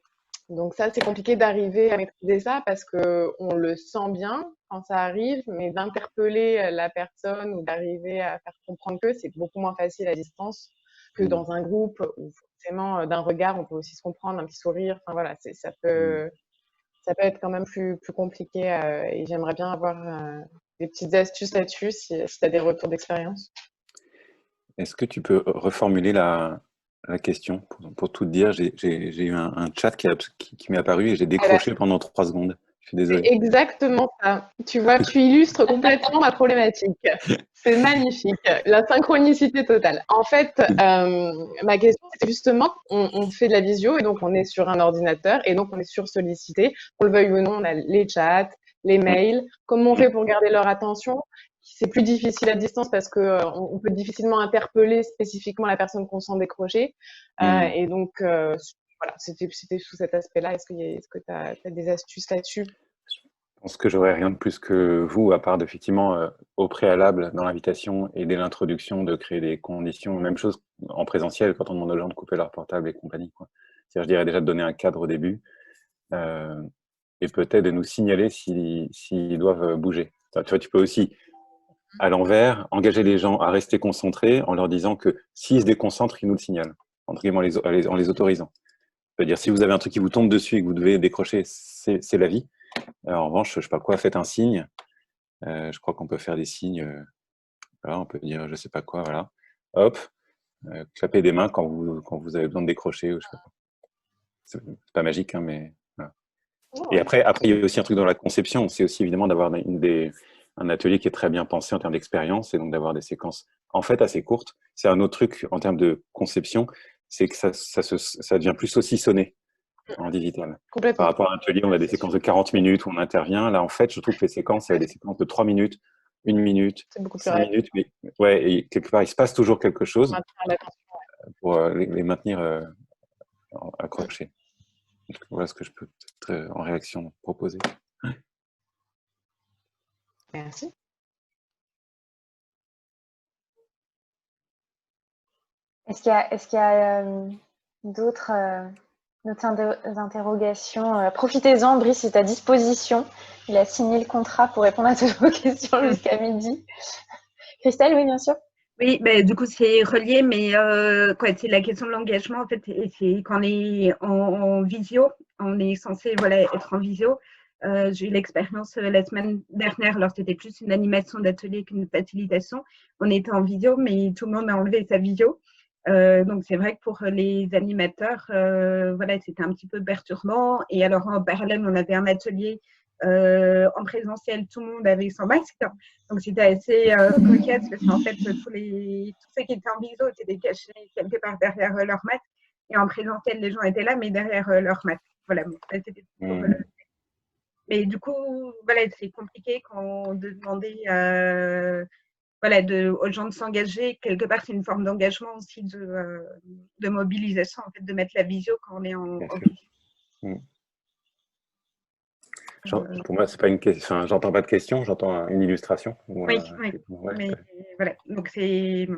Donc ça, c'est compliqué d'arriver à maîtriser ça parce qu'on le sent bien quand ça arrive, mais d'interpeller la personne ou d'arriver à faire comprendre que c'est beaucoup moins facile à distance que dans un groupe où forcément d'un regard, on peut aussi se comprendre, un petit sourire. Enfin voilà, ça peut être quand même plus compliqué et j'aimerais bien avoir des petites astuces là-dessus si tu as des retours d'expérience. Est-ce que tu peux reformuler la question pour tout te dire? J'ai eu un chat qui m'est apparu et j'ai décroché pendant 3 secondes. Je suis désolé. C'est exactement ça. Tu vois, tu illustres complètement ma problématique. C'est magnifique. La synchronicité totale. En fait, ma question, c'est justement, on fait de la visio et donc on est sur un ordinateur et donc on est sursollicité. Qu'on le veuille ou non, on a les chats, les mails. Comment on fait pour garder leur attention? C'est plus difficile à distance parce qu'on peut difficilement interpeller spécifiquement la personne qu'on sent décrocher. Et donc, voilà, c'était sous cet aspect-là. Est-ce que tu as des astuces là-dessus? Je pense que j'aurais rien de plus que vous, à part effectivement au préalable dans l'invitation et dès l'introduction de créer des conditions, même chose en présentiel quand on demande aux gens de couper leur portable et compagnie. C'est-à-dire, je dirais déjà de donner un cadre au début et peut-être de nous signaler s'ils doivent bouger. Tu vois, tu peux aussi, à l'envers, engager les gens à rester concentrés en leur disant que s'ils se déconcentrent, ils nous le signalent, entre guillemets, en les autorisant. C'est-à-dire, si vous avez un truc qui vous tombe dessus et que vous devez décrocher, c'est la vie. En revanche, je sais pas quoi, faites un signe. Je crois qu'on peut faire des signes. Voilà, on peut dire, je sais pas quoi, voilà. Hop, clapez des mains quand vous avez besoin de décrocher. Ou je sais pas. C'est pas magique, hein, mais voilà. Et après, il y a aussi un truc dans la conception. C'est aussi évidemment d'avoir un atelier qui est très bien pensé en termes d'expérience et donc d'avoir des séquences en fait assez courtes. C'est un autre truc en termes de conception, c'est que ça devient plus saucissonné en digital. Par rapport à un atelier, on a des séquences de 40 minutes où on intervient. Là, en fait, je trouve que les séquences, il y a des séquences de 3 minutes, 1 minute, 5 minutes. Mais, ouais, et quelque part, il se passe toujours quelque chose pour les maintenir accrochés. Donc, voilà ce que je peux peut-être en réaction proposer. Merci. Est-ce qu'il y a d'autres interrogations? Profitez-en, Brice est à disposition. Il a signé le contrat pour répondre à toutes vos questions jusqu'à midi. Christelle, oui, bien sûr. Oui, du coup, c'est relié, mais c'est la question de l'engagement, en fait, et c'est quand on est en visio, on est censé être en visio. J'ai eu l'expérience la semaine dernière, alors c'était plus une animation d'atelier qu'une facilitation. On était en visio, mais tout le monde a enlevé sa visio. Donc c'est vrai que pour les animateurs, c'était un petit peu perturbant. Et alors en parallèle, on avait un atelier En présentiel, tout le monde avait son masque. Donc, c'était assez cocasse parce qu'en fait, tous ceux qui étaient en visio étaient cachés quelque part derrière leur masque. Et en présentiel, les gens étaient là, mais derrière leur masque. Voilà. C'était mais du coup, voilà, c'est compliqué quand de demander aux gens de s'engager. Quelque part, c'est une forme d'engagement aussi de mobilisation, en fait, de mettre la visio quand on est en visio. Pour moi, c'est pas une question. Enfin, j'entends pas de question, j'entends une illustration. Oui. Mais voilà. Donc c'est.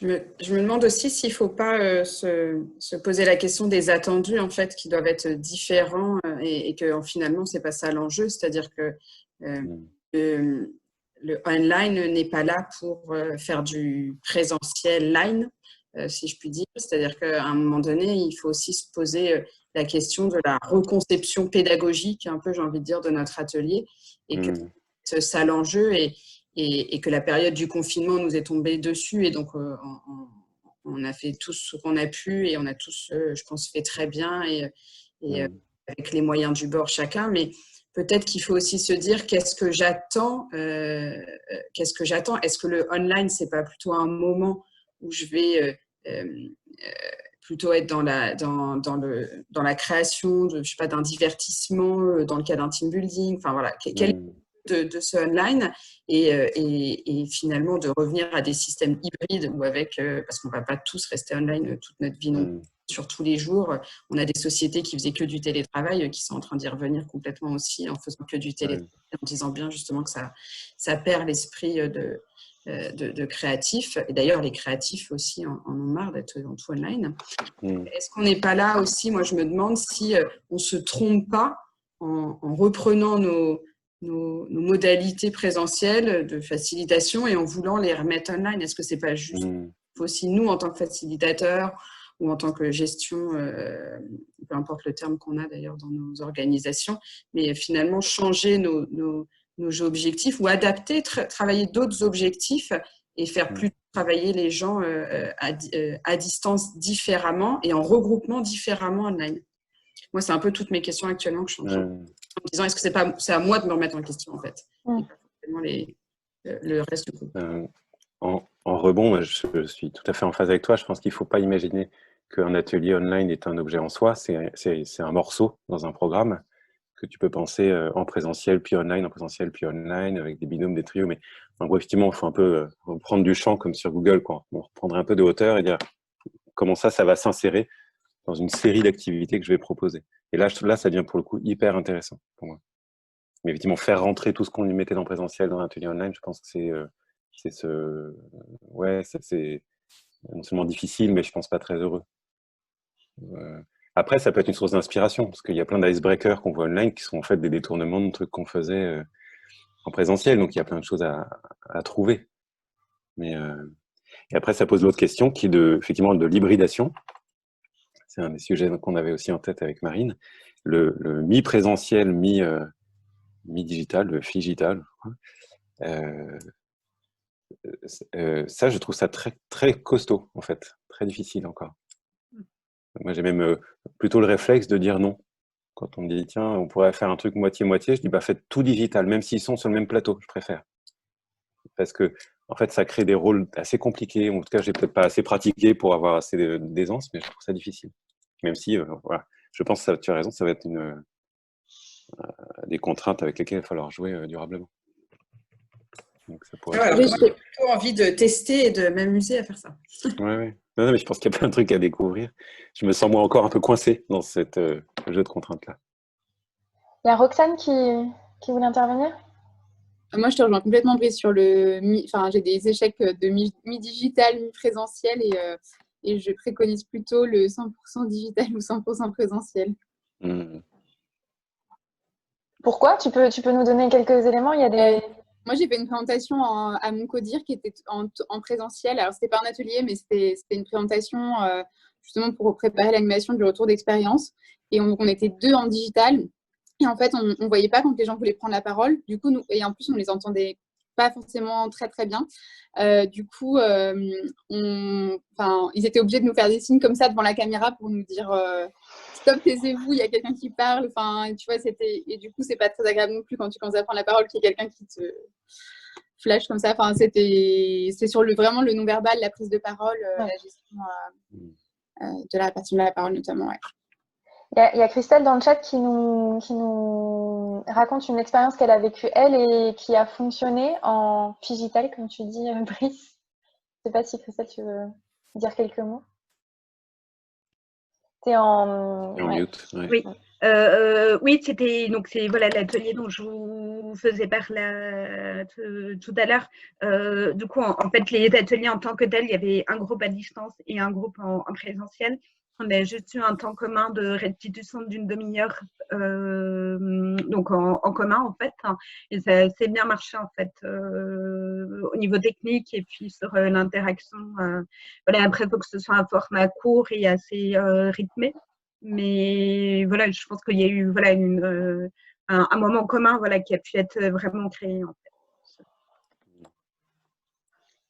Je me demande aussi s'il ne faut pas se poser la question des attendus, en fait, qui doivent être différents et que finalement, ce n'est pas ça l'enjeu. C'est-à-dire que le online n'est pas là pour faire du présentiel line, si je puis dire. C'est-à-dire qu'à un moment donné, il faut aussi se poser la question de la reconception pédagogique, un peu, j'ai envie de dire, de notre atelier. Et que c'est ça l'enjeu et que la période du confinement nous est tombée dessus. Et donc, on a fait tout ce qu'on a pu et on a tous, je pense, fait très bien et avec les moyens du bord chacun. Mais peut-être qu'il faut aussi se dire qu'est-ce que j'attends. Est-ce que le online, c'est pas plutôt un moment où je vais plutôt être dans la création je sais pas, d'un divertissement dans le cas d'un team building. Enfin voilà, quel de ce online et finalement de revenir à des systèmes hybrides ou parce qu'on ne va pas tous rester online toute notre vie non sur tous les jours. On a des sociétés qui faisaient que du télétravail qui sont en train d'y revenir complètement aussi en faisant que du télétravail, en disant bien justement que ça perd l'esprit de créatifs. Et d'ailleurs, les créatifs aussi en ont marre d'être dans tout online. Est-ce qu'on n'est pas là aussi? Moi, je me demande si on ne se trompe pas en reprenant nos modalités présentielles de facilitation et en voulant les remettre online. Est-ce que c'est pas juste aussi nous, en tant que facilitateurs ou en tant que gestion, peu importe le terme qu'on a d'ailleurs dans nos organisations, mais finalement changer nos objectifs ou adapter, travailler d'autres objectifs et faire plus travailler les gens à distance différemment et en regroupement différemment online. Moi, c'est un peu toutes mes questions actuellement que je suis en disant est-ce que c'est à moi de me remettre en question en fait et pas forcément le reste du groupe. En rebond, je suis tout à fait en phase avec toi. Je pense qu'il ne faut pas imaginer qu'un atelier online est un objet en soi. C'est un morceau dans un programme que tu peux penser en présentiel puis online, en présentiel puis online, avec des binômes, des trios. Mais en gros, effectivement, il faut un peu prendre du champ comme sur Google, quoi. On reprendrait un peu de hauteur et dire comment ça va s'insérer dans une série d'activités que je vais proposer. Et là, ça devient pour le coup hyper intéressant pour moi. Mais effectivement, faire rentrer tout ce qu'on lui mettait en présentiel dans l'atelier online, je pense que c'est non seulement difficile, mais je pense pas très heureux. Après, ça peut être une source d'inspiration, parce qu'il y a plein d'icebreakers qu'on voit online qui sont en fait des détournements de trucs qu'on faisait en présentiel, donc il y a plein de choses à trouver. Et après, ça pose l'autre question qui est effectivement de l'hybridation. C'est un des sujets qu'on avait aussi en tête avec Marine. Le mi-présentiel, mi-digital, le figital. Ça, je trouve ça très, très costaud, en fait. Très difficile encore. Moi, j'ai même plutôt le réflexe de dire non. Quand on me dit, tiens, on pourrait faire un truc moitié-moitié, je dis, bah, faites tout digital, même s'ils sont sur le même plateau, je préfère. Parce que, en fait, ça crée des rôles assez compliqués. En tout cas, je n'ai peut-être pas assez pratiqué pour avoir assez d'aisance, mais je trouve ça difficile. Même si, voilà, je pense que tu as raison, ça va être des contraintes avec lesquelles il va falloir jouer durablement. Donc, ça pourrait j'ai plutôt envie de tester et de m'amuser à faire ça. Oui. Non, mais je pense qu'il y a plein de trucs à découvrir. Je me sens moi encore un peu coincé dans cette jeu de contraintes-là. Il y a Roxane qui voulait intervenir. Moi, je te rejoins complètement, Brice, sur j'ai des échecs de mi-digital, mi-présentiel et je préconise plutôt le 100% digital ou 100% présentiel. Pourquoi ? Tu peux nous donner quelques éléments ? Il y a des... Moi, j'ai fait une présentation à mon codir qui était en présentiel. Alors, ce n'était pas un atelier, mais c'était une présentation justement pour préparer l'animation du retour d'expérience. Et on était 2 en digital. Et en fait, on ne voyait pas quand les gens voulaient prendre la parole. Du coup, et en plus, on les entendait pas forcément très très bien. Du coup, ils étaient obligés de nous faire des signes comme ça devant la caméra pour nous dire stop, taisez-vous, il y a quelqu'un qui parle. Enfin, tu vois, et du coup, c'est pas très agréable non plus quand tu commences à prendre la parole qu'il y ait quelqu'un qui te flash comme ça. Enfin, c'est sur vraiment le non-verbal, la prise de parole, la gestion de la personne de la parole notamment. Ouais. Il y a Christelle dans le chat qui nous raconte une expérience qu'elle a vécue, elle, et qui a fonctionné en digital, comme tu dis, Brice. Je ne sais pas si, Christelle, tu veux dire quelques mots. Tu es en mute. Ouais. Oui. Oui, c'était l'atelier dont je vous faisais parler tout à l'heure. Du coup, en fait, les ateliers en tant que tels, il y avait un groupe à distance et un groupe en présentiel. On a juste eu un temps commun de restitution d'une demi-heure, donc en commun en fait, et ça s'est bien marché en fait au niveau technique et puis sur l'interaction. Voilà, après, il faut que ce soit un format court et assez rythmé, mais voilà, je pense qu'il y a eu un moment commun qui a pu être vraiment créé en fait.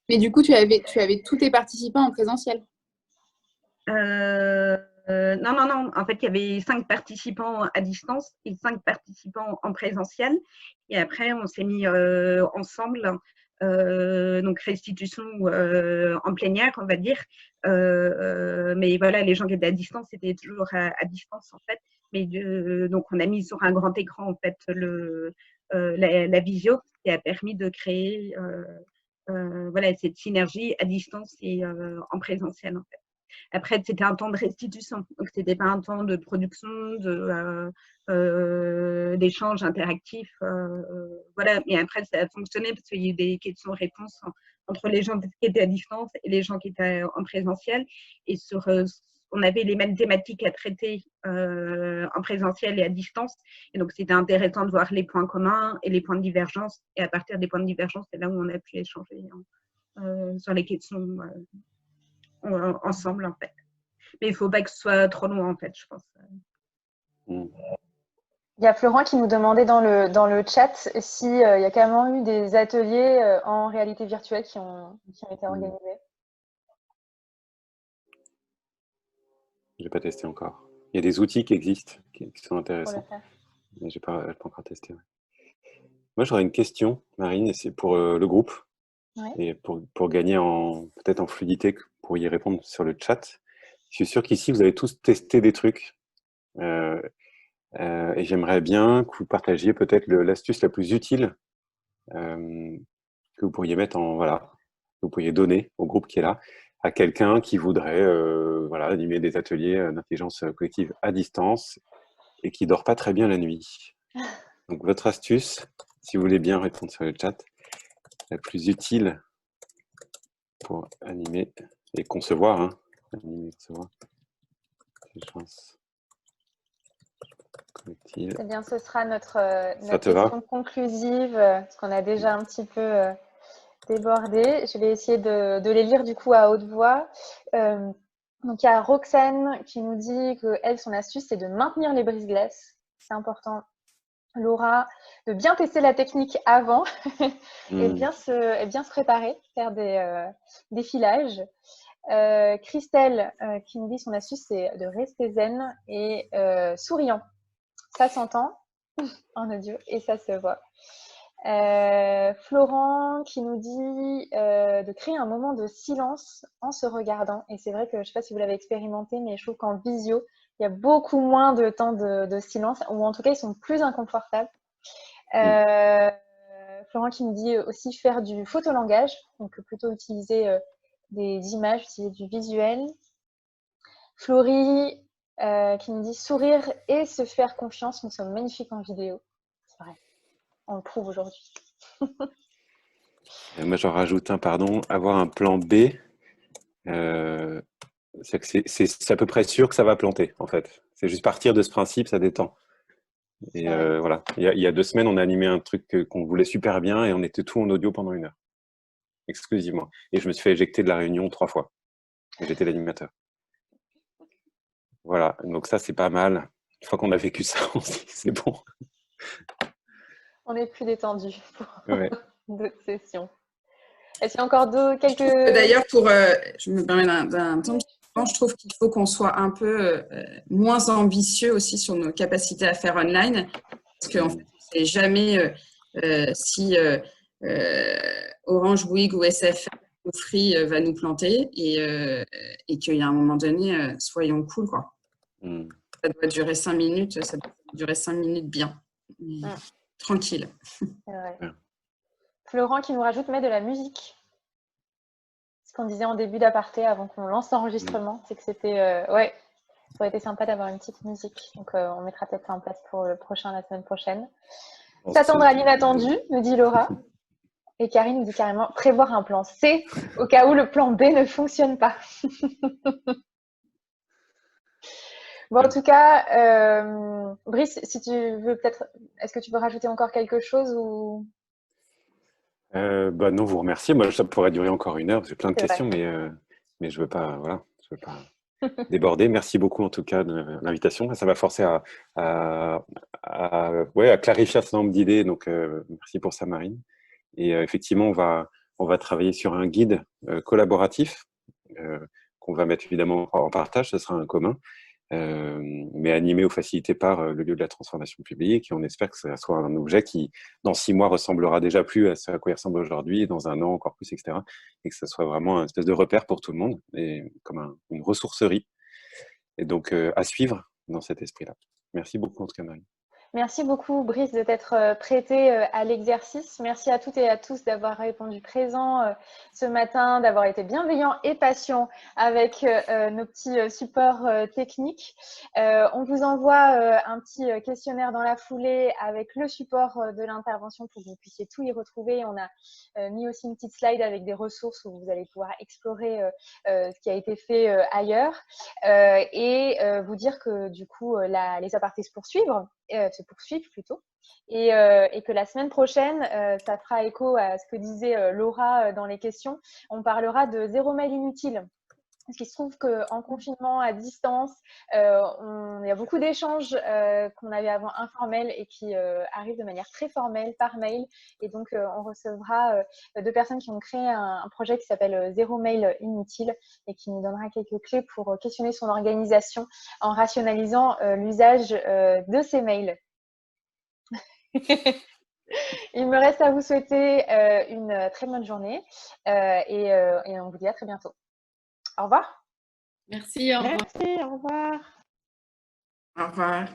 Mais du coup, tu avais tous tes participants en présentiel? Non. En fait, il y avait 5 participants à distance et 5 participants en présentiel. Et après, on s'est mis ensemble, donc restitution en plénière, on va dire. Mais voilà, les gens qui étaient à distance, c'était toujours à distance, en fait. Mais donc, on a mis sur un grand écran, en fait, la visio, qui a permis de créer cette synergie à distance et en présentiel, en fait. Après, c'était un temps de restitution, donc ce n'était pas un temps de production, d'échange interactif. Voilà. Mais après, ça a fonctionné parce qu'il y a eu des questions-réponses entre les gens qui étaient à distance et les gens qui étaient en présentiel. Et on avait les mêmes thématiques à traiter en présentiel et à distance. Et donc, c'était intéressant de voir les points communs et les points de divergence. Et à partir des points de divergence, c'est là où on a pu échanger sur les questions ensemble, en fait. Mais il ne faut pas que ce soit trop loin, en fait, je pense. Il y a Florent qui nous demandait dans le chat s'il y a carrément eu des ateliers en réalité virtuelle qui ont été organisés. Je n'ai pas testé encore. Il y a des outils qui existent, qui sont intéressants. Mais je n'ai pas encore testé. Ouais. Moi, j'aurais une question, Marine, et c'est pour le groupe. Ouais. Et pour gagner peut-être en fluidité, pour y répondre sur le chat. Je suis sûr qu'ici, vous avez tous testé des trucs. Et j'aimerais bien que vous partagiez peut-être l'astuce la plus utile que vous pourriez mettre que vous pourriez donner au groupe qui est là, à quelqu'un qui voudrait animer des ateliers d'intelligence collective à distance et qui ne dort pas très bien la nuit. Donc, votre astuce, si vous voulez bien répondre sur le chat, la plus utile pour animer et concevoir, animer et concevoir. Eh bien, ce sera notre question conclusive, parce qu'on a déjà un petit peu débordé. Je vais essayer de les lire du coup à haute voix. Donc, il y a Roxane qui nous dit qu'elle, son astuce, c'est de maintenir les brise-glaces. C'est important. Laura, de bien tester la technique avant et bien se préparer, faire des filages. Christelle qui nous dit son astuce, c'est de rester zen et souriant. Ça s'entend en audio et ça se voit. Florent qui nous dit de créer un moment de silence en se regardant. Et c'est vrai que je ne sais pas si vous l'avez expérimenté, mais je trouve qu'en visio, il y a beaucoup moins de temps de silence, ou en tout cas, ils sont plus inconfortables. Florent qui nous dit aussi faire du photolangage, donc plutôt utiliser des images, utiliser du visuel. Florie qui nous dit sourire et se faire confiance, nous sommes magnifiques en vidéo. C'est vrai, on le prouve aujourd'hui. Moi, j'en rajoute un, avoir un plan B. C'est à peu près sûr que ça va planter, en fait. C'est juste partir de ce principe, ça détend. Et voilà. Il y a 2 semaines, on a animé un truc qu'on voulait super bien et on était tout en audio pendant 1 heure. Exclusivement. Et je me suis fait éjecter de la réunion 3 fois. J'étais l'animateur. Voilà. Donc ça, c'est pas mal. Une fois qu'on a vécu ça, on se dit c'est bon. On est plus détendu. Ouais. d'autres sessions. Est-ce qu'il y a encore quelques… D'ailleurs, je me permets d'un temps, je trouve qu'il faut qu'on soit un peu moins ambitieux aussi sur nos capacités à faire online, parce qu'en fait, on ne sait jamais si Orange, Bouygues ou SFR ou Free va nous planter et qu'il y a un moment donné, soyons cool, quoi. Ça doit durer 5 minutes, ça doit durer 5 minutes bien, tranquille. C'est vrai. Florent qui nous rajoute, mais de la musique. Ce qu'on disait en début d'aparté avant qu'on lance l'enregistrement, c'est que c'était, ouais, ça aurait été sympa d'avoir une petite musique. Donc, on mettra peut-être ça en place pour le prochain, la semaine prochaine. S'attendre à l'inattendu, me dit Laura. Et Karine nous dit carrément prévoir un plan C au cas où le plan B ne fonctionne pas. Bon, en tout cas, Brice, si tu veux peut-être, est-ce que tu veux rajouter encore quelque chose ou… Non, vous remerciez. Moi, ça pourrait durer encore 1 heure. J'ai plein de questions, mais je veux pas, voilà, je veux pas déborder. Merci beaucoup en tout cas de l'invitation. Ça va forcer à clarifier un certain nombre d'idées. Donc, merci pour ça, Marine. Et effectivement, on va travailler sur un guide collaboratif qu'on va mettre évidemment en partage. Ce sera un commun. Mais animé ou facilité par le lieu de la transformation publique, et on espère que ça soit un objet qui, dans 6 mois, ressemblera déjà plus à ce à quoi il ressemble aujourd'hui, et dans 1 an encore plus, etc. Et que ça soit vraiment une espèce de repère pour tout le monde, et comme une ressourcerie. Et donc, à suivre dans cet esprit-là. Merci beaucoup, en tout cas, Marie. Merci beaucoup, Brice, de t'être prêté à l'exercice. Merci à toutes et à tous d'avoir répondu présent ce matin, d'avoir été bienveillants et patients avec nos petits supports techniques. On vous envoie un petit questionnaire dans la foulée avec le support de l'intervention pour que vous puissiez tout y retrouver. On a mis aussi une petite slide avec des ressources où vous allez pouvoir explorer ce qui a été fait ailleurs et vous dire que du coup, les apartés se poursuivent plutôt, et que la semaine prochaine, ça fera écho à ce que disait Laura dans les questions. On parlera de 0 mail inutile. Parce qu'il se trouve qu'en confinement, à distance, il y a beaucoup d'échanges qu'on avait avant informels et qui arrivent de manière très formelle par mail. Et donc, on recevra 2 personnes qui ont créé un projet qui s'appelle 0 mail inutile et qui nous donnera quelques clés pour questionner son organisation en rationalisant l'usage de ces mails. Il me reste à vous souhaiter une très bonne journée et on vous dit à très bientôt. Au revoir. Merci, au revoir. Merci, au revoir. Au revoir.